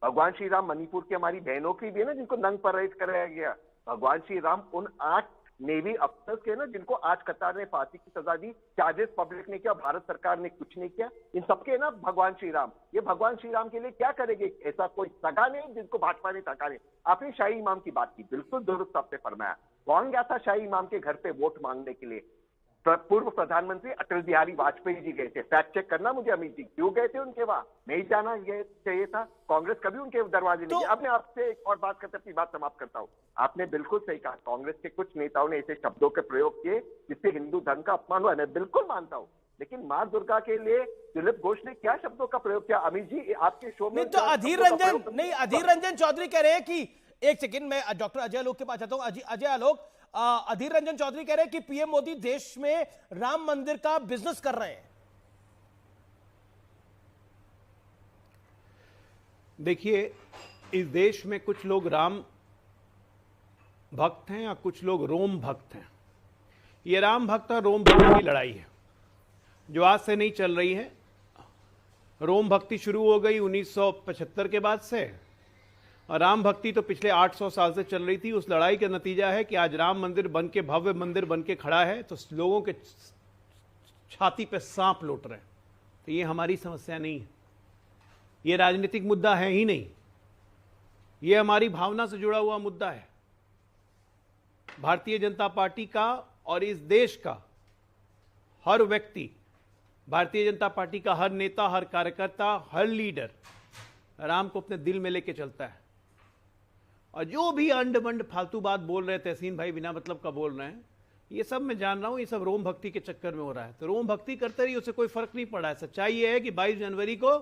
भगवान श्री राम मणिपुर की हमारी बहनों की भी है ना जिनको नंग परेड कराया गया। भगवान श्री राम उन 8 नेवी अफसर्स के ना जिनको आज कतार ने फांसी की सजा दी, चार्जेस पब्लिक ने किया, भारत सरकार ने कुछ नहीं किया। इन सबके ना भगवान श्री राम, ये भगवान श्री राम के लिए क्या करेंगे? ऐसा कोई सगा नहीं जिनको भाजपा ने ठगा नहीं। आपने शाही इमाम की बात की, बिल्कुल दुरुस्त आपने फरमाया। कौन गया था शाही इमाम के घर पे वोट मांगने के लिए? पूर्व प्रधानमंत्री अटल बिहारी वाजपेयी जी गए थे। फैक्ट चेक करना मुझे अमित जी, क्यों गए थे उनके वहां? नहीं जाना चाहिए था, कांग्रेस कभी उनके दरवाजे नहीं गई। अब मैं आपसे एक और बात करते अपनी बात समाप्त करता हूं। आपने बिल्कुल सही कहा, कांग्रेस के कुछ नेताओं ने ऐसे शब्दों के प्रयोग किए जिससे हिंदू धर्म का अपमान हुआ। मैं बिल्कुल मानता हूं, लेकिन मां दुर्गा के लिए दिलीप घोष ने क्या शब्दों का प्रयोग किया? अमित जी आपके शो में तो अधीर रंजन चौधरी कह रहे हैं कि, एक सेकंड मैं डॉक्टर अजय आलोक के पास जाता हूं। अजय आलोक, अधीर रंजन चौधरी कह रहे हैं कि पीएम मोदी देश में राम मंदिर का बिजनेस कर रहे हैं। देखिए, इस देश में कुछ लोग राम भक्त हैं और कुछ लोग रोम भक्त हैं। ये राम भक्त और रोम भक्त की लड़ाई है जो आज से नहीं चल रही है। रोम भक्ति शुरू हो गई 1975 के बाद से, और राम भक्ति तो पिछले 800 साल से चल रही थी। उस लड़ाई का नतीजा है कि आज राम मंदिर बन के, भव्य मंदिर बन के खड़ा है तो लोगों के छाती पे सांप लौट रहे हैं। तो ये हमारी समस्या नहीं है, ये राजनीतिक मुद्दा है ही नहीं। ये हमारी भावना से जुड़ा हुआ मुद्दा है। भारतीय जनता पार्टी का और इस देश का हर व्यक्ति, भारतीय जनता पार्टी का हर नेता, हर कार्यकर्ता, हर लीडर राम को अपने दिल में लेके चलता है। और जो भी अंड बंड फालतू बात बोल रहे हैं तहसीन भाई, बिना मतलब का बोल रहे हैं, ये सब मैं जान रहा हूं, ये सब रोम भक्ति के चक्कर में हो रहा है। तो रोम भक्ति करते रहिए, उससे कोई फर्क नहीं पड़ा है। सच्चाई ये है कि 22 जनवरी को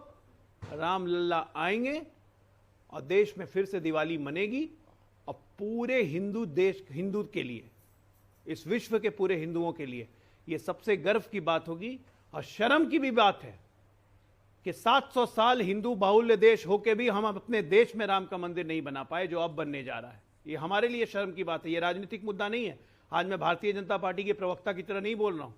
राम लल्ला आएंगे और देश में फिर से दिवाली मनेगी। और पूरे हिंदू के लिए, इस विश्व के पूरे हिंदुओं के लिए ये सबसे गर्व की बात होगी। और शर्म की भी बात है कि 700 साल हिंदू बाहुल्य देश होके भी हम अपने देश में राम का मंदिर नहीं बना पाए, जो अब बनने जा रहा है। ये हमारे लिए शर्म की बात है। ये राजनीतिक मुद्दा नहीं है। आज मैं भारतीय जनता पार्टी के प्रवक्ता की तरह नहीं बोल रहा हूं।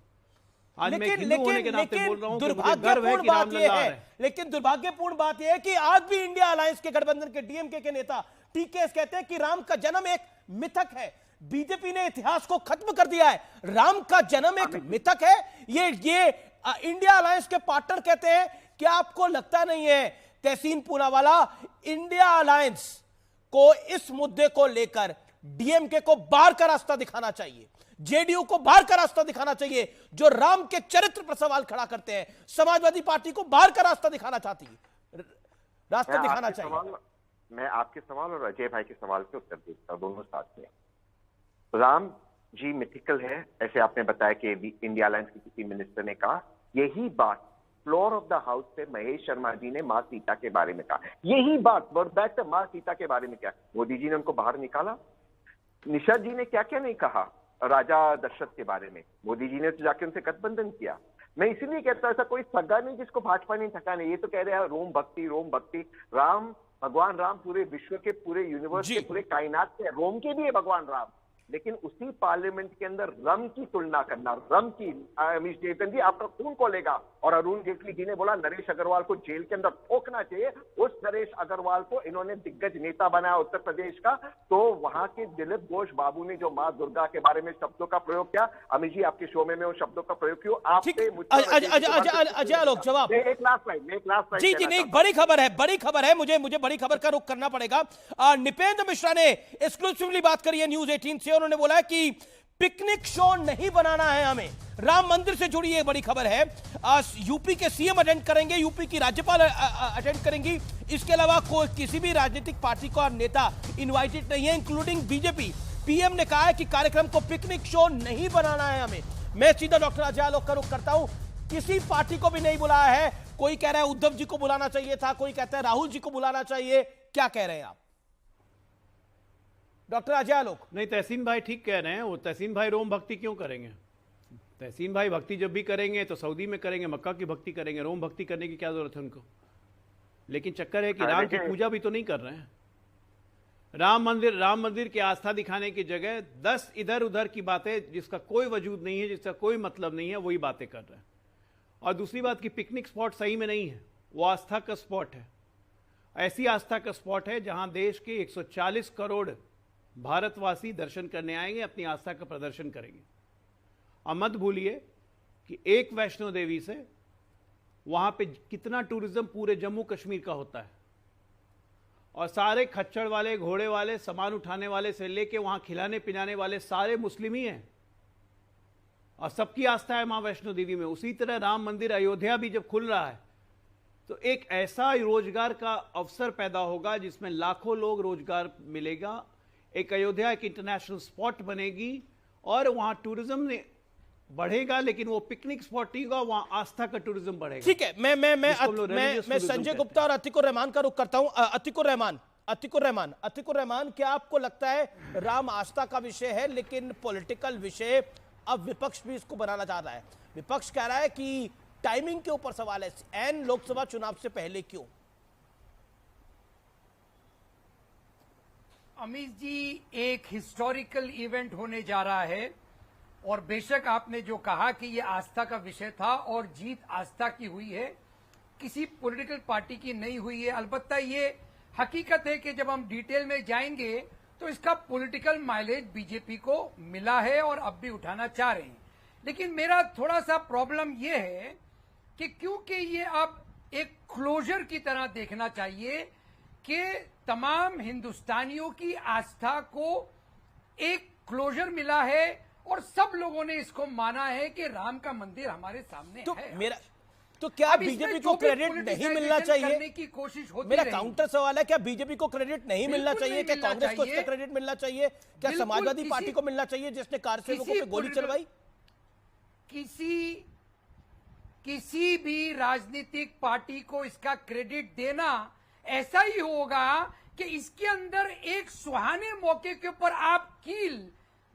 आज मैं हिंदू होने के नाते बोल रहा हूं कि मुझे गर्व है कि राम लल्ला आ रहे हैं। लेकिन दुर्भाग्यपूर्ण बात यह है कि आज भी इंडिया अलायंस के गठबंधन के डीएमके के नेता टीकेएस कहते हैं कि राम का जन्म एक मिथक है। बीजेपी ने इतिहास को खत्म कर दिया है। राम का जन्म एक मिथक है। ये इंडिया अलायंस के पार्टनर कहते हैं। क्या आपको लगता नहीं है तहसीन पूनावाला, इंडिया अलायंस को इस मुद्दे को लेकर डीएमके को बाहर का रास्ता दिखाना चाहिए, जेडीयू को बाहर का रास्ता दिखाना चाहिए, जो राम के चरित्र पर सवाल खड़ा करते हैं? समाजवादी पार्टी को बाहर का रास्ता दिखाना चाहती है, रास्ता दिखाना चाहिए। मैं आपके सवाल और अजय भाई के सवाल के उत्तर देता हूं, दोनों साथ में। राम जी मिथिकल है, ऐसे आपने बताया कि इंडिया अलायंस के किसी मिनिस्टर ने कहा। यही बात फ्लोर ऑफ द हाउस पे महेश शर्मा जी ने मां सीता के बारे में कहा। यही बात वर्ड मां सीता के बारे में क्या मोदी जी ने उनको बाहर निकाला? निशा जी ने क्या क्या नहीं कहा राजा दशरथ के बारे में? मोदी जी ने तो जाके उनसे गठबंधन किया। मैं इसीलिए कहता हूं ऐसा कोई सगा नहीं जिसको भाजपा नहीं थका नहीं। ये तो कह रहे हैं रोम भक्ति। राम, भगवान राम पूरे विश्व के, पूरे यूनिवर्स के, पूरे कायनात के रोम के भी है भगवान राम। लेकिन उसी पार्लियामेंट के अंदर रम की तुलना करना, रम की, अमीश देवगन जी आपका खून को लेगा। और अरुण जेटली जी ने बोला नरेश अग्रवाल को जेल के अंदर ठोकना चाहिए। उस नरेश अग्रवाल को इन्होंने दिग्गज नेता बनाया उत्तर प्रदेश का। तो वहां के दिलीप घोष बाबू ने जो मां दुर्गा के बारे में शब्दों का प्रयोग किया, अमीश जी आपके शो में उन शब्दों का प्रयोग क्यों? आपसे अजय आलोक जवाब। एक लास्ट लाइन जी नहीं, बड़ी खबर है, मुझे बड़ी खबर का रुख करना पड़ेगा। निपेंद्र मिश्रा ने एक्सक्लूसिवली बात करी है न्यूज 18 से। उन्होंने बोला कि पिकनिक शो नहीं बनाना है हमें, राम मंदिर से जुड़ी एक बड़ी खबर है। यूपी के सीएम अटेंड करेंगे, यूपी की राज्यपाल अटेंड करेंगी। इसके अलावा कोई किसी भी राजनीतिक पार्टी का नेता इनवाइटेड नहीं है, इंक्लूडिंग बीजेपी। पीएम ने कहा है कि कार्यक्रम को पिकनिक शो नहीं बनाना है हमें। मैं सीधा डॉक्टर अजय आलोक का रुख करता हूं। किसी पार्टी को भी नहीं बुलाया है। कोई कह रहा है उद्धव जी को बुलाना चाहिए था, कोई कहता है राहुल जी को बुलाना चाहिए। क्या कह रहे हैं आप डॉक्टर अजय आलोक? नहीं, तहसीन भाई ठीक कह रहे हैं। वो तहसीन भाई रोम भक्ति क्यों करेंगे? तहसीन भाई भक्ति जब भी करेंगे तो सऊदी में करेंगे, मक्का की भक्ति करेंगे। रोम भक्ति करने की क्या जरूरत है उनको? लेकिन चक्कर है कि राम की पूजा भी तो नहीं कर रहे हैं। राम मंदिर की आस्था दिखाने की जगह 10 इधर उधर की बातें जिसका कोई वजूद नहीं है, जिसका कोई मतलब नहीं है, वही बातें कर रहे हैं। और दूसरी बात कि पिकनिक स्पॉट सही में नहीं है, वो आस्था का स्पॉट है। ऐसी आस्था का स्पॉट है जहां देश के 140 करोड़ भारतवासी दर्शन करने आएंगे, अपनी आस्था का प्रदर्शन करेंगे। और मत भूलिए कि एक वैष्णो देवी से वहां पे कितना टूरिज्म पूरे जम्मू कश्मीर का होता है। और सारे खच्चड़ वाले, घोड़े वाले, सामान उठाने वाले से लेके वहां खिलाने पिलाने वाले सारे मुस्लिम ही हैं। और सबकी आस्था है मां वैष्णो देवी में। उसी तरह राम मंदिर अयोध्या भी जब खुल रहा है तो एक ऐसा रोजगार का अवसर पैदा होगा जिसमें लाखों लोग रोजगार मिलेगा। एक अयोध्या एक इंटरनेशनल स्पॉट बनेगी और वहां टूरिज्म बढ़ेगा, लेकिन वो पिकनिक स्पॉट नहीं होगा, वहां आस्था का टूरिज्म बढ़ेगा। ठीक है, मैं संजय गुप्ता और अतिकुर रहमान का रुख करता हूं। अतिकुर रहमान, क्या आपको लगता है राम आस्था का विषय है लेकिन पॉलिटिकल विषय अब विपक्ष भी इसको बनाना चाह रहा है? विपक्ष कह रहा है कि टाइमिंग के ऊपर सवाल है, एन लोकसभा चुनाव से पहले क्यों? अमीश जी, एक हिस्टोरिकल इवेंट होने जा रहा है और बेशक आपने जो कहा कि ये आस्था का विषय था और जीत आस्था की हुई है, किसी पॉलिटिकल पार्टी की नहीं हुई है। अलबत्ता ये हकीकत है कि जब हम डिटेल में जाएंगे तो इसका पॉलिटिकल माइलेज बीजेपी को मिला है और अब भी उठाना चाह रहे हैं। लेकिन मेरा थोड़ा सा प्रॉब्लम ये है कि क्योंकि ये अब एक क्लोजर की तरह देखना चाहिए कि तमाम हिंदुस्तानियों की आस्था को एक क्लोजर मिला है और सब लोगों ने इसको माना है कि राम का मंदिर हमारे सामने है। तो क्या बीजेपी को क्रेडिट नहीं मिलना चाहिए? करने की कोशिश होती मेरा रही। काउंटर सवाल है, क्या बीजेपी को क्रेडिट नहीं मिलना चाहिए? क्या कांग्रेस को इसका क्रेडिट मिलना चाहिए? क्या समाजवादी पार्टी को मिलना चाहिए जिसने कारसेवकों पे गोली चलवाई? किसी भी राजनीतिक पार्टी को इसका क्रेडिट देना ऐसा ही होगा कि इसके अंदर एक सुहाने मौके के ऊपर आप कील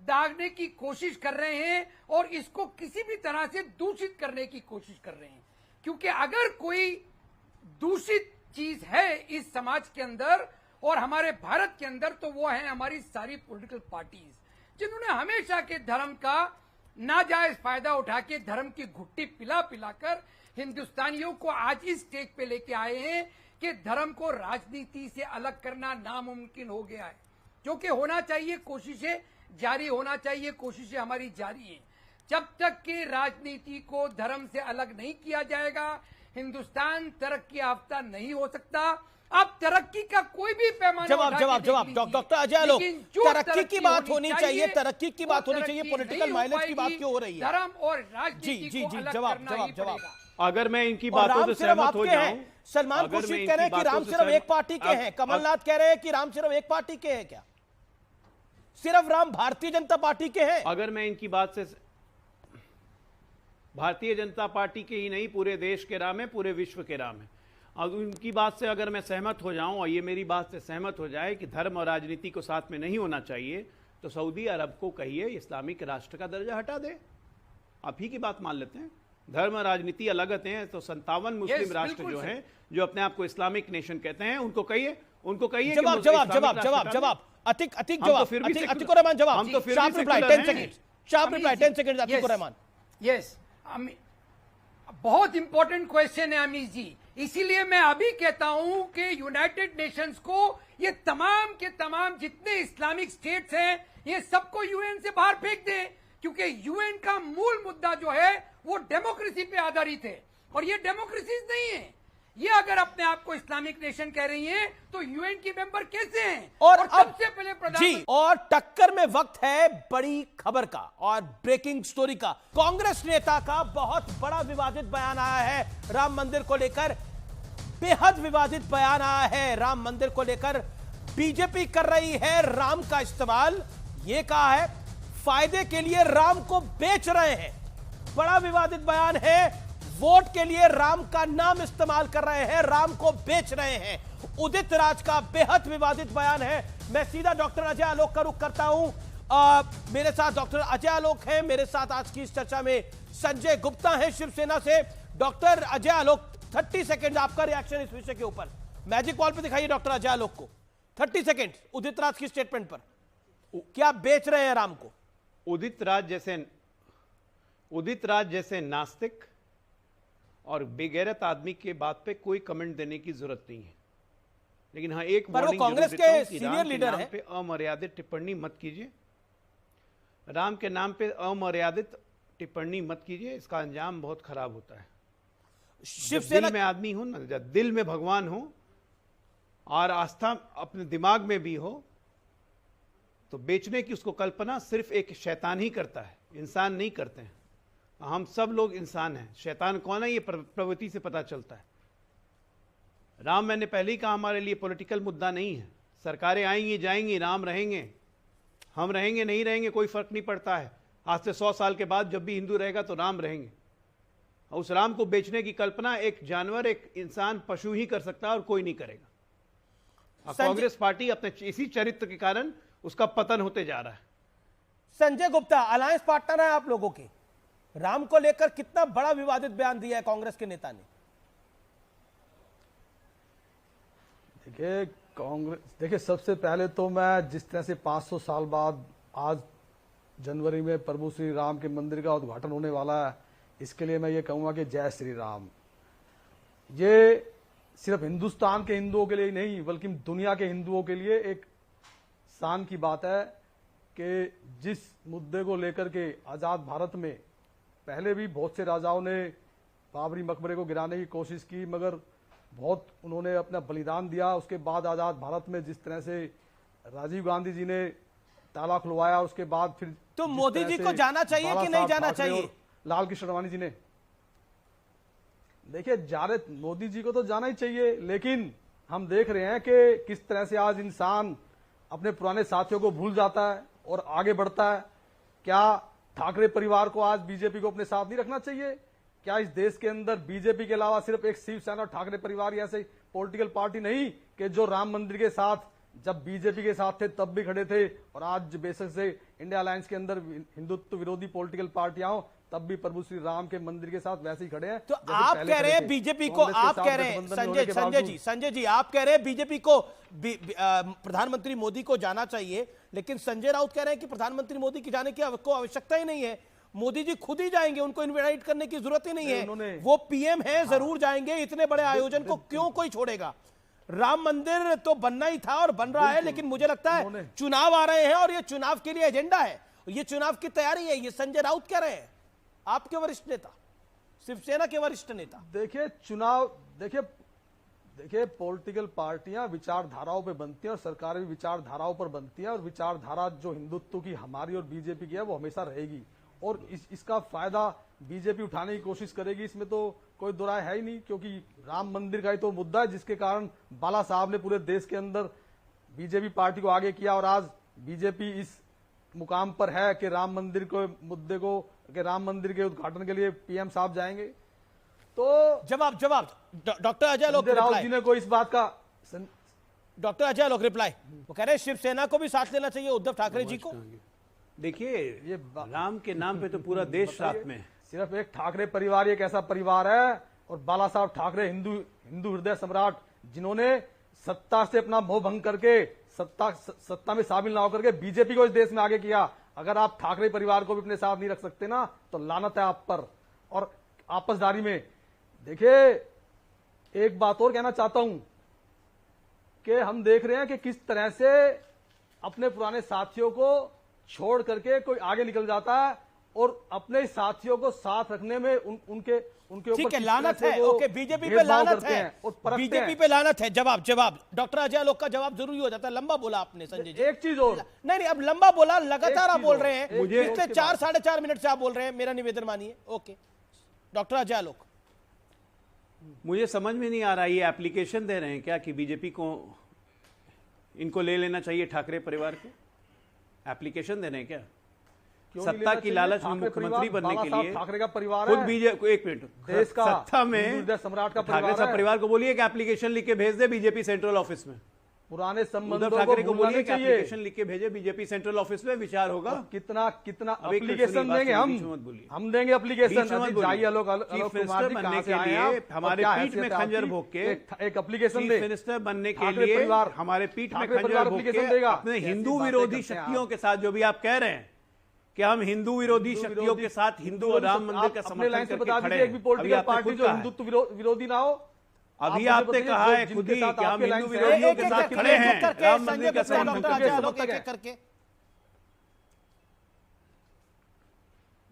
दागने की कोशिश कर रहे हैं और इसको किसी भी तरह से दूषित करने की कोशिश कर रहे हैं। क्योंकि अगर कोई दूषित चीज है इस समाज के अंदर और हमारे भारत के अंदर, तो वो है हमारी सारी पॉलिटिकल पार्टीज, जिन्होंने हमेशा के धर्म का नाजायज फायदा उठा के धर्म की घुट्टी पिला पिलाकर हिंदुस्तानियों को आज इस स्टेज पे लेके आए हैं कि धर्म को राजनीति से अलग करना नामुमकिन हो गया है। जो कि होना चाहिए, कोशिशें जारी होना चाहिए, कोशिशें हमारी जारी हैं। जब तक कि राजनीति को धर्म से अलग नहीं किया जाएगा, हिंदुस्तान तरक्की याफ्ता नहीं हो सकता। अब तरक्की का कोई भी पैमाना जवाब डॉक्टर अजय आलोक, तरक्की की बात होनी चाहिए, तरक्की की बात होनी चाहिए, पॉलिटिकल माइलेज की बात क्यों हो रही है? धर्म और राजनीति को अलग करना ही पड़ेगा। अगर मैं इनकी बातों से सहमत हो जाऊं, सलमान खुर्शीद कह रहे हैं कि राम सिर्फ एक पार्टी के हैं, कमलनाथ कह रहे हैं कि राम सिर्फ एक पार्टी के हैं। क्या सिर्फ राम भारतीय जनता पार्टी के हैं? अगर मैं इनकी बात से, भारतीय जनता पार्टी के ही नहीं, पूरे देश के राम है, पूरे विश्व के राम है। अब उनकी बात से अगर मैं सहमत हो जाऊं और ये मेरी बात से सहमत हो जाए कि धर्म और राजनीति को साथ में नहीं होना चाहिए, तो सऊदी अरब को कहिए इस्लामिक राष्ट्र का दर्जा हटा दे। आप ही की बात मान लेते हैं, धर्म और राजनीति अलग हैं। तो 57 मुस्लिम राष्ट्र जो हैं, जो अपने आप को इस्लामिक नेशन कहते हैं, उनको कहिए जवाब अतिक रहमान जवाब। हम तो फिर sharp reply 10 second Atiq Rahman. Yes, बहुत इंपॉर्टेंट क्वेश्चन है अमीश जी। इसीलिए मैं अभी कहता हूं कि यूनाइटेड नेशंस को ये तमाम के तमाम जितने इस्लामिक स्टेट्स हैं, ये सबको यूएन से बाहर फेंक दें, क्योंकि यूएन का मूल मुद्दा जो है वो डेमोक्रेसी पे आधारित है और ये डेमोक्रेसीज नहीं है। ये अगर अपने आप को इस्लामिक नेशन कह रही हैं, तो यूएन की मेंबर कैसे हैं? और सबसे पहले प्रधानमंत्री और टक्कर में वक्त है बड़ी खबर का और ब्रेकिंग स्टोरी का। कांग्रेस नेता का बहुत बड़ा विवादित बयान आया है राम मंदिर को लेकर, बेहद विवादित बयान आया है राम मंदिर को लेकर। बीजेपी कर रही है राम का इस्तेमाल, यह कहा है फायदे के लिए राम को बेच रहे हैं। बड़ा विवादित बयान है, वोट के लिए राम का नाम इस्तेमाल कर रहे हैं, राम को बेच रहे हैं। उदित राज का बेहद विवादित बयान है। मैं सीधा डॉक्टर अजय आलोक का रुख करता हूं। मेरे साथ डॉक्टर अजय आलोक हैं, मेरे साथ आज की इस चर्चा में संजय गुप्ता हैं शिवसेना से। डॉक्टर अजय आलोक 30 सेकेंड आपका रिएक्शन इस विषय के ऊपर। मैजिक वॉल पे दिखाइए डॉक्टर अजय आलोक को 30 सेकेंड उदित राज की स्टेटमेंट पर। क्या बेच रहे हैं राम को? उदित राज जैसे नास्तिक और बेगैरत आदमी के बात पे कोई कमेंट देने की जरूरत नहीं है। लेकिन हाँ, एक वार्निंग कांग्रेस के सीनियर लीडर हैं, पे अमर्यादित टिप्पणी मत कीजिए। राम के नाम पे अमर्यादित टिप्पणी मत कीजिए, इसका अंजाम बहुत खराब होता है। शिवसेना में आदमी हो ना, जब दिल में भगवान हो और आस्था अपने दिमाग में भी हो, तो बेचने की उसको कल्पना सिर्फ एक शैतान ही करता है, इंसान नहीं करते हैं। हम सब लोग इंसान हैं, शैतान कौन है ये प्रवृत्ति से पता चलता है। राम, मैंने पहले ही कहा, हमारे लिए पॉलिटिकल मुद्दा नहीं है। सरकारें आएंगी जाएंगी, राम रहेंगे, हम रहेंगे नहीं रहेंगे कोई फर्क नहीं पड़ता है। आज से 100 साल के बाद जब भी हिंदू रहेगा तो राम रहेंगे। उस राम को बेचने की कल्पना एक जानवर, एक इंसान, पशु ही कर सकता है और कोई नहीं करेगा। कांग्रेस पार्टी अपने इसी चरित्र के कारण उसका पतन होते जा रहा है। संजय गुप्ता अलायंस पार्टनर है आप लोगों के, राम को लेकर कितना बड़ा विवादित बयान दिया है कांग्रेस के नेता ने। देखिए सबसे पहले तो मैं जिस तरह से 500 साल बाद आज जनवरी में प्रभु श्री राम के मंदिर का उद्घाटन होने वाला है, इसके लिए मैं ये कहूंगा कि जय श्री राम। ये सिर्फ हिंदुस्तान के हिंदुओं के लिए नहीं बल्कि दुनिया के हिंदुओं के लिए एक शान की बात है कि जिस मुद्दे को लेकर के आजाद भारत में पहले भी बहुत से राजाओं ने बाबरी मकबरे को गिराने की कोशिश की, मगर बहुत उन्होंने अपना बलिदान दिया। उसके बाद आज़ाद भारत में जिस तरह से राजीव गांधी जी ने ताला खुलवाया, उसके बाद फिर तो मोदी जी को जाना चाहिए कि नहीं जाना चाहिए? लाल कृष्ण आडवाणी जी ने, देखिए मोदी जी को तो जाना ही चाहिए, लेकिन हम देख रहे हैं कि किस तरह से आज इंसान अपने पुराने साथियों को भूल जाता है और आगे बढ़ता है। क्या ठाकरे परिवार को आज बीजेपी को अपने साथ नहीं रखना चाहिए? क्या इस देश के अंदर बीजेपी के अलावा सिर्फ एक शिवसेना और ठाकरे परिवार ऐसे पॉलिटिकल पार्टी नहीं कि जो राम मंदिर के साथ जब बीजेपी के साथ थे तब भी खड़े थे, और आज बेशक से इंडिया अलायंस के अंदर हिंदुत्व विरोधी पॉलिटिकल पार्टियां हो तब भी प्रभु श्री राम के मंदिर के साथ वैसे ही खड़े हैं। तो आप कह रहे हैं बीजेपी को, आप कह रहे हैं संजय जी आप कह रहे हैं बीजेपी को प्रधानमंत्री मोदी को जाना चाहिए, लेकिन संजय राउत कह रहे हैं कि प्रधानमंत्री मोदी की जाने की आवश्यकता ही नहीं है, मोदी जी खुद ही जाएंगे, उनको इनवाइट करने की जरूरत ही नहीं है, वो पीएम है, जरूर जाएंगे, इतने बड़े आयोजन को क्यों कोई छोड़ेगा? राम मंदिर तो बनना ही था और बन रहा है, लेकिन मुझे लगता है चुनाव आ रहे हैं और ये चुनाव के लिए एजेंडा है, ये चुनाव की तैयारी है, ये संजय राउत कह रहे हैं, आपके वरिष्ठ नेता, शिवसेना के वरिष्ठ नेता। देखिए चुनाव, देखिए पॉलिटिकल पार्टियां विचारधाराओं पे बनती हैं और सरकारें भी विचारधाराओं पर बनती हैं, और विचारधारा जो हिंदुत्व की हमारी और बीजेपी की है वो हमेशा रहेगी, और इसका फायदा बीजेपी उठाने की कोशिश करेगी, इसमें तो कोई दो राय है ही नहीं, क्योंकि राम मंदिर का ही तो मुद्दा है जिसके कारण बाला साहब ने पूरे देश के अंदर बीजेपी पार्टी को आगे किया, और आज बीजेपी इस मुकाम पर है कि राम मंदिर को मुद्दे को, कि राम मंदिर के उद्घाटन के लिए पीएम साहब जाएंगे। तो जवाब डॉक्टर अजय लोक राउत जी ने कोई इस बात का, डॉक्टर अजय लोक रिप्लाई, वो कह रहे हैं शिवसेना को भी साथ लेना चाहिए उद्धव ठाकरे जी को। देखिए ये राम के नाम पे तो पूरा देश साथ में है। सिर्फ एक ठाकरे परिवार एक ऐसा परिवार है, और बाला साहब ठाकरे हिंदू हृदय सम्राट, जिन्होंने सत्ता से अपना मोह भंग करके सत्ता में शामिल ना होकर के बीजेपी को इस देश में आगे किया। अगर आप ठाकरे परिवार को भी अपने साथ नहीं रख सकते ना, तो लानत है आप पर। और आपसदारी में देखिए एक बात और कहना चाहता हूं कि हम देख रहे हैं कि किस तरह से अपने पुराने साथियों को छोड़ करके कोई आगे निकल जाता है, और अपने साथियों को साथ रखने में उनके ऊपर ठीक है, लानत है, ओके, बीजेपी पे लानत है, बीजेपी पे लानत है। जवाब डॉक्टर अजय लोक का जवाब जरूरी हो जाता है, लंबा बोला आपने संजय जी। एक चीज और, नहीं अब लंबा बोला, लगातार आप बोल रहे हैं, पिछले 4-4.5 मिनट से आप बोल रहे हैं, मेरा निवेदन मानिए। ओके डॉक्टर अजय लोक, मुझे समझ में नहीं आ रहा, ये एप्लीकेशन दे रहे हैं क्या कि बीजेपी को इनको ले लेना चाहिए ठाकरे परिवार को? एप्लीकेशन दे रहे हैं क्या? सत्ता की लालच में मुख्यमंत्री बनने के लिए ठाकरे का परिवार खुद बीजेपी, एक मिनट, देश का सत्ता में सम्राट का ठाकरे साहब परिवार को बोलिए कि एप्लीकेशन लिख के भेज दे बीजेपी सेंट्रल ऑफिस में। पुराने संबंधों ठाकरे को बोलिए कि एप्लीकेशन लिख के भेजे बीजेपी सेंट्रल ऑफिस में, विचार होगा। कितना एप्लीकेशन देंगे हम देंगे एप्लीकेशन बनने के लिए, हमारे पीठ में खंजर भोग के एक एप्लीकेशन मिनिस्टर बनने के लिए हमारे पीठ में खंजर भोग के अपने हिंदू विरोधी शक्तियों के साथ, जो भी आप कह रहे हैं कि हम हिंदू विरोधी शक्तियों के साथ हिंदू और राम मंदिर का समर्थन करके खड़े हैं, पॉलिटिकल पार्टी जो हिंदुत्व विरोधी ना हो। अभी आपने कहा है खुद ही कि हम हिंदू विरोधियों के साथ खड़े हैं, राम मंदिर का समर्थन करके।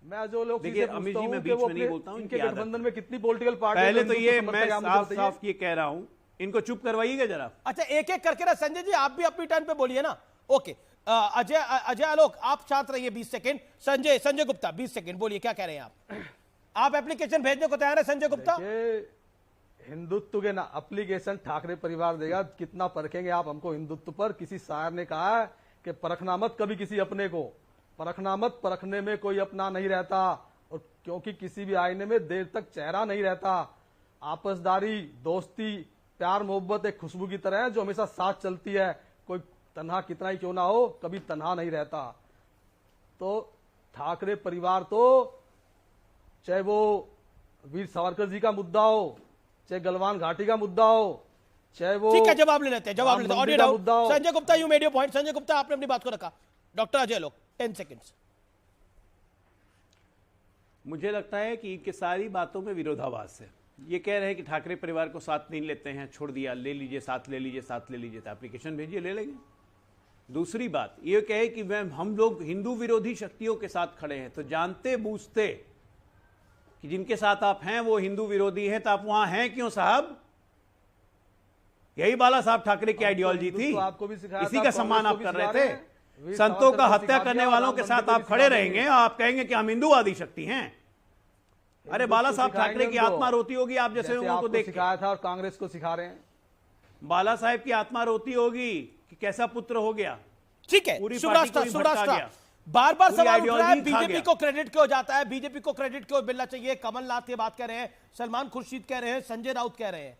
मैं जो लोग देखिए अमित जी, मैं बीच में नहीं बोलता हूं, इनके गठबंधन में कितनी पॉलिटिकल पार्टी, पहले तो ये मैं साफ ये कह रहा हूं, इनको चुप करवाइएगा जरा। अच्छा एक एक करके ना संजय जी, आप भी अपनी टर्न पे बोलिए ना। ओके अजय आलोक आप साथ रहिए 20 सेकंड। संजय गुप्ता 20 सेकंड बोलिए, क्या कह रहे हैं आप एप्लीकेशन भेजने को तैयार है संजय गुप्ता? हिंदुत्व के ना एप्लीकेशन ठाकरे परिवार देगा, कितना परखेंगे आप हमको हिंदुत्व पर? किसी शायर ने कहा है कि परखना मत कभी किसी अपने को, परखना मत, परखने में कोई अपना नहीं रहता, और क्योंकि किसी भी आईने में देर तक चेहरा नहीं रहता। आपसदारी, दोस्ती, प्यार मोहब्बत एक खुशबू की तरह है जो हमेशा साथ चलती है, कोई तन्हा कितना ही क्यों ना हो कभी तन्हा नहीं रहता। तो ठाकरे परिवार तो चाहे वो वीर सावरकर जी का मुद्दा हो, चाहे गलवान घाटी का मुद्दा हो, चाहे वो, ठीक है जवाब ले लेते हैं, जवाब ले लेते हैं। Audio down Sanjay Gupta, you made your point. Sanjay Gupta आपने अपनी बात को रखा। डॉक्टर अजय लोक 10 सेकंड्स। मुझे लगता है कि इनके सारी बातों में विरोधाभास है। ये कह रहे हैं कि ठाकरे परिवार को साथ नहीं लेते हैं, छोड़ दिया, ले लीजिए, साथ ले लीजिए, साथ ले लीजिए, तो एप्लीकेशन भेजिए, ले लेंगे। दूसरी बात ये कहे कि हम लोग हिंदू विरोधी शक्तियों के साथ खड़े हैं, तो जानते बूझते कि जिनके साथ आप हैं वो हिंदू विरोधी हैं, तो आप वहां हैं क्यों साहब? यही बाला साहब ठाकरे की आइडियोलॉजी थी, इसी का सम्मान आप कर रहे थे। संतों का हत्या करने वालों के साथ आप खड़े रहेंगे, आप कहेंगे कि हम हिंदूवादी शक्ति हैं। अरे बाला साहब ठाकरे की आत्मा रोती होगी आप जैसे लोगों को देख के। सिखाया था और कांग्रेस को सिखा रहे हैं। बाला साहब की आत्मा रोती होगी कि कैसा पुत्र हो गया। ठीक है, बार बार सवाल उठ रहा है बीजेपी को क्रेडिट क्यों जाता है, बीजेपी को क्रेडिट क्यों मिलना चाहिए। कमलनाथ ये बात कह रहे हैं, सलमान खुर्शीद कह रहे हैं, संजय राउत कह रहे हैं।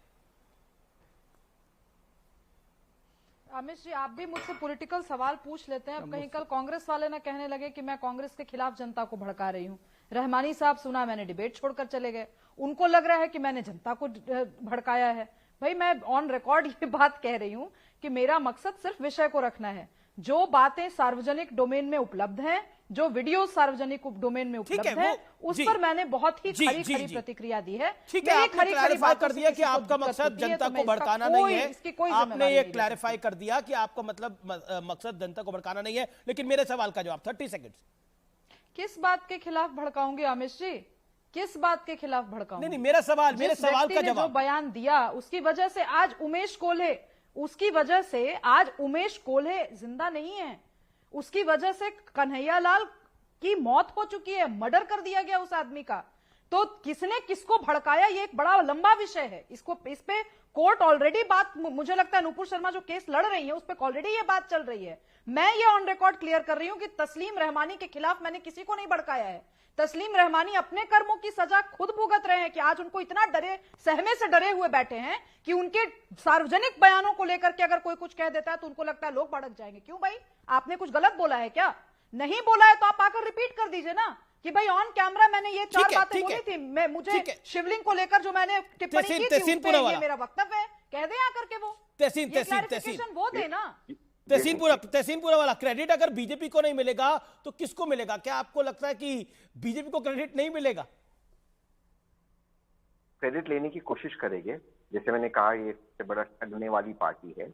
अमित जी, आप भी मुझसे पॉलिटिकल सवाल पूछ लेते हैं। अब कहीं कल कांग्रेस वाले ना कहने लगे कि मैं कांग्रेस के खिलाफ जनता को भड़का रही हूं। रहमानी साहब सुना मैंने डिबेट छोड़कर चले गए, उनको लग रहा है कि मैंने जनता को भड़काया है। भाई मैं ऑन रिकॉर्ड ये बात कह रही हूं कि मेरा मकसद सिर्फ विषय को रखना है। जो बातें सार्वजनिक डोमेन में उपलब्ध हैं, जो वीडियो सार्वजनिक डोमेन में उपलब्ध है, उस पर मैंने बहुत ही खरी प्रतिक्रिया दी है। ठीक है, आपने क्लैरिफाई कर दिया कि आपका मकसद जनता को भड़काना नहीं है। आपने ये क्लैरिफाई कर दिया कि आपका मतलब मकसद जनता को भड़काना नहीं है। लेकिन मेरे सवाल का जवाब 30 सेकंड। किस बात के खिलाफ भड़काऊंगी अमित जी, किस बात के खिलाफ भड़काऊंगी? नहीं, मेरे सवाल का जवाब। जो बयान दिया उसकी वजह से आज उमेश कोल्हे, उसकी वजह से आज उमेश कोल्हे जिंदा नहीं है, उसकी वजह से कन्हैयालाल की मौत हो चुकी है, मर्डर कर दिया गया उस आदमी का। तो किसने किसको भड़काया ये एक बड़ा लंबा विषय है। इस पे कोर्ट ऑलरेडी बात, मुझे लगता है नुपुर शर्मा जो केस लड़ रही है उस पे ऑलरेडी ये बात चल रही है। मैं ये ऑन रिकॉर्ड क्लियर कर रही हूं कि तस्लीम रहमानी के खिलाफ मैंने किसी को नहीं भड़काया है। तस्लीम रहमानी अपने कर्मों की सजा खुद भुगत रहे हैं कि आज उनको इतना सहमे से डरे हुए बैठे हैं कि उनके सार्वजनिक बयानों को लेकर के अगर कोई कुछ कह देता है तो उनको लगता है लोग भड़क जाएंगे। क्यों भाई, आपने कुछ गलत बोला है क्या? नहीं बोला है तो आप आकर रिपीट कर दीजिए ना कि भाई ऑन कैमरा मैंने ये 4 बातें बोली थी। मुझे शिवलिंग को लेकर जो मैंने टिप्पणी की थी ये मेरा वक्तव्य है, कह दे आकर के वो क्लैरिफिकेशन वो दे ना। तहसीनपुरा वाला क्रेडिट अगर बीजेपी को नहीं मिलेगा तो किसको मिलेगा? क्या आपको लगता है कि बीजेपी को क्रेडिट नहीं मिलेगा? क्रेडिट लेने की कोशिश करेंगे। जैसे मैंने कहा, ये सबसे बड़ा ठगने वाली पार्टी है,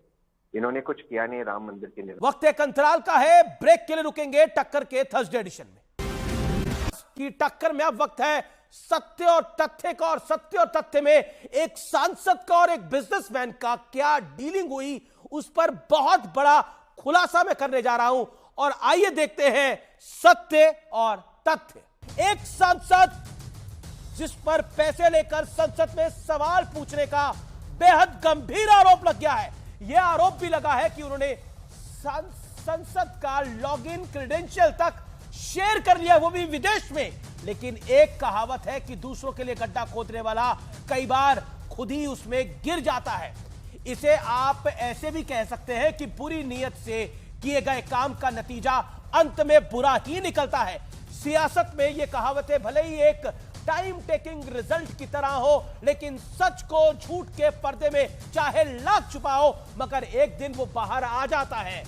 इन्होंने कुछ किया नहीं राम मंदिर के लिए। वक्त एक अंतराल का है, ब्रेक के लिए रुकेंगे टक्कर के थर्सडे एडिशन में। की टक्कर में अब वक्त है सत्य और तथ्य का, और सत्य और तथ्य में एक सांसद का और एक बिजनेसमैन का क्या डीलिंग हुई उस पर बहुत बड़ा खुलासा मैं करने जा रहा हूं। और आइए देखते हैं सत्य और तथ्य। एक सांसद जिस पर पैसे लेकर संसद में सवाल पूछने का बेहद गंभीर आरोप लग गया है। यह आरोप भी लगा है कि उन्होंने संसद का लॉगिन क्रेडेंशियल तक शेयर कर लिया, वो भी विदेश में। लेकिन एक कहावत है कि दूसरों के लिए गड्ढा खोदने वाला कई बार खुद ही उसमें गिर जाता है। इसे आप ऐसे भी कह सकते हैं कि बुरी नीयत से किए गए काम का नतीजा अंत में बुरा ही निकलता है। सियासत में यह कहावतें भले ही एक टाइम टेकिंग रिजल्ट की तरह हो, लेकिन सच को झूठ के पर्दे में चाहे लाख छुपाओ मगर एक दिन वो बाहर आ जाता है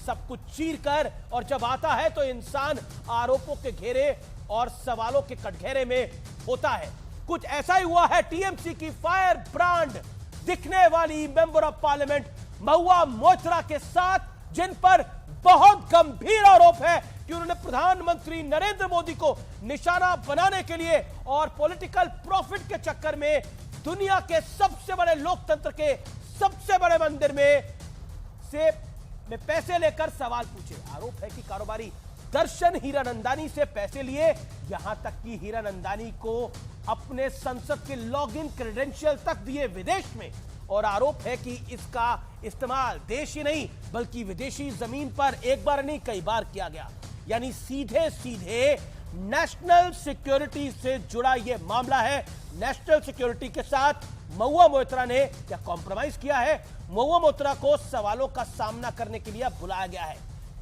सब कुछ चीर कर। और जब आता है तो इंसान आरोपों के घेरे और सवालों के कटघरे में होता है। कुछ ऐसा ही हुआ है टीएमसी की फायर ब्रांड दिखने वाली member of parliament Mahua Moitra के साथ, जिन पर बहुत गंभीर आरोप है कि उन्होंने प्रधानमंत्री नरेंद्र मोदी को निशाना बनाने के लिए और पॉलिटिकल प्रॉफिट के चक्कर में दुनिया के सबसे बड़े लोकतंत्र के सबसे बड़े मंदिर में पैसे लेकर सवाल पूछे। आरोप है कि कारोबारी दर्शन हीरानंदानी से पैसे लिए, यहां तक कि हीरानंदानी को अपने संसद के लॉगिन क्रेडेंशियल तक दिए विदेश में। और आरोप है कि इसका इस्तेमाल देश ही नहीं बल्कि विदेशी जमीन पर एक बार नहीं कई बार किया गया। यानी सीधे सीधे नेशनल सिक्योरिटी से जुड़ा यह मामला है। नेशनल सिक्योरिटी के साथ महुआ मोइत्रा ने क्या कॉम्प्रोमाइज किया है? महुआ मोइत्रा को सवालों का सामना करने के लिए बुलाया गया है।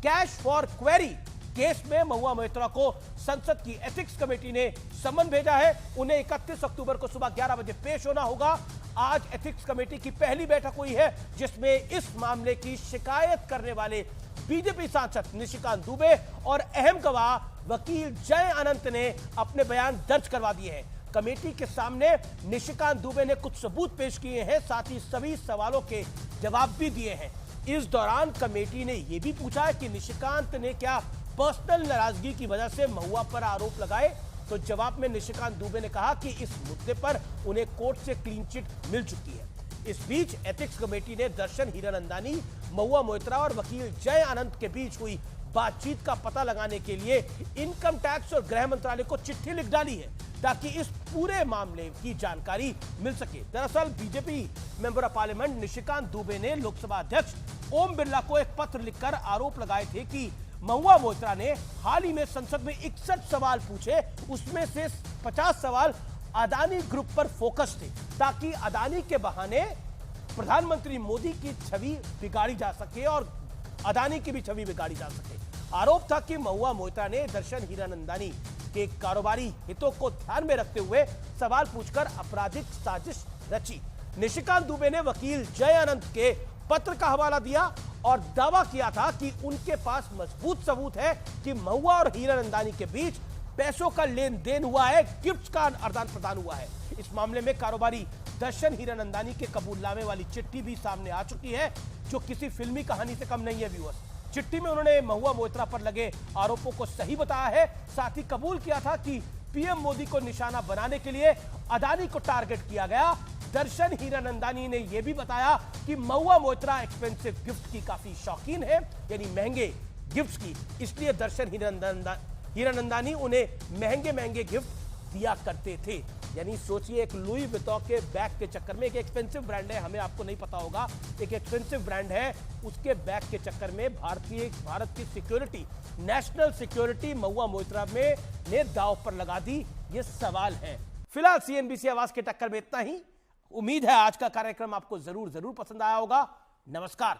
कैश फॉर क्वेरी केस में महुआ मोइत्रा को संसद की एथिक्स कमेटी ने सम्मन भेजा है। उन्हें 31 अक्टूबर को सुबह 11 बजे पेश होना होगा। आज एथिक्स कमेटी की पहली बैठक हुई है जिसमें इस मामले की शिकायत करने वाले बीजेपी सांसद निशिकांत दुबे और अहम गवाह वकील जय अनंत ने अपने बयान दर्ज करवा दिए हैं। कमेटी के सामने निशिकांत दुबे ने कुछ सबूत पेश किए हैं, साथ ही सभी सवालों के जवाब भी दिए हैं। इस दौरान कमेटी ने यह भी पूछा है कि निशिकांत ने क्या पर्सनल नाराजगी की वजह से महुआ पर आरोप लगाए। तो जवाब में निशिकांत दुबे ने कहा कि इस मुद्दे पर उन्हें कोर्ट से क्लीन चिट मिल चुकी है। इस बीच एथिक्स कमेटी ने दर्शन हीरानंदानी, महुआ मोइत्रा और वकील जय आनंद के बीच हुई बातचीत का पता लगाने के लिए इनकम टैक्स और गृह मंत्रालय को चिट्ठी लिख डाली है ताकि इस पूरे मामले की जानकारी मिल सके। दरअसल BJP member of parliament Nishikant Dubey ने लोकसभा अध्यक्ष ओम बिरला को एक पत्र लिखकर आरोप लगाए थे कि महुआ मोइत्रा ने हाल ही में संसद में 61 सवाल पूछे, उसमें से 50 सवाल अदानी ग्रुप पर फोकस थे ताकि अदानी के बहाने प्रधानमंत्री मोदी की छवि बिगाड़ी जा सके और अदानी की भी छवि बिगाड़ी जा सके। आरोप था कि महुआ मोइत्रा ने दर्शन हीरानंदानी के कारोबारी हितों को ध्यान में रखते हुए सवाल पूछकर आपराधिक साजिश रची। निशिकांत दुबे ने वकील जय आनंद के पत्र का हवाला दिया और दावा किया था कि उनके पास मजबूत सबूत है कि महुआ और हीरानंदानी के बीच पैसों का लेन देन हुआ है, गिफ्ट का आदान प्रदान हुआ है। इस मामले में कारोबारी दर्शन हीरानंदानी के कबूलनामे वाली चिट्ठी भी सामने आ चुकी है, जो किसी फिल्मी कहानी से कम नहीं है व्यूअर्स। चिट्ठी में उन्होंने महुआ मोइत्रा पर लगे आरोपों को सही बताया है, साथ ही कबूल किया था कि पीएम मोदी को निशाना बनाने के लिए अदानी को टारगेट किया गया। दर्शन हीरानंदानी ने यह भी बताया कि महुआ मोइत्रा एक्सपेंसिव गिफ्ट की काफी शौकीन है, यानी महंगे गिफ्ट की, इसलिए दर्शन हीरानंदानी उन्हें महंगे महंगे गिफ्ट दिया करते थे। यानी सोचिए, एक लुई विटॉन के बैग के चक्कर में, एक एक्सपेंसिव ब्रांड है, हमें आपको नहीं पता होगा, एक एक्सपेंसिव ब्रांड है, उसके बैग के चक्कर में भारत की security, national security Mahua Moitra में ने दांव पर लगा दी। ये सवाल है। फिलहाल सीएनबीसी आवाज के टक्कर में इतना ही। उम्मीद है आज का कार्यक्रम आपको जरूर पसंद आया होगा। नमस्कार।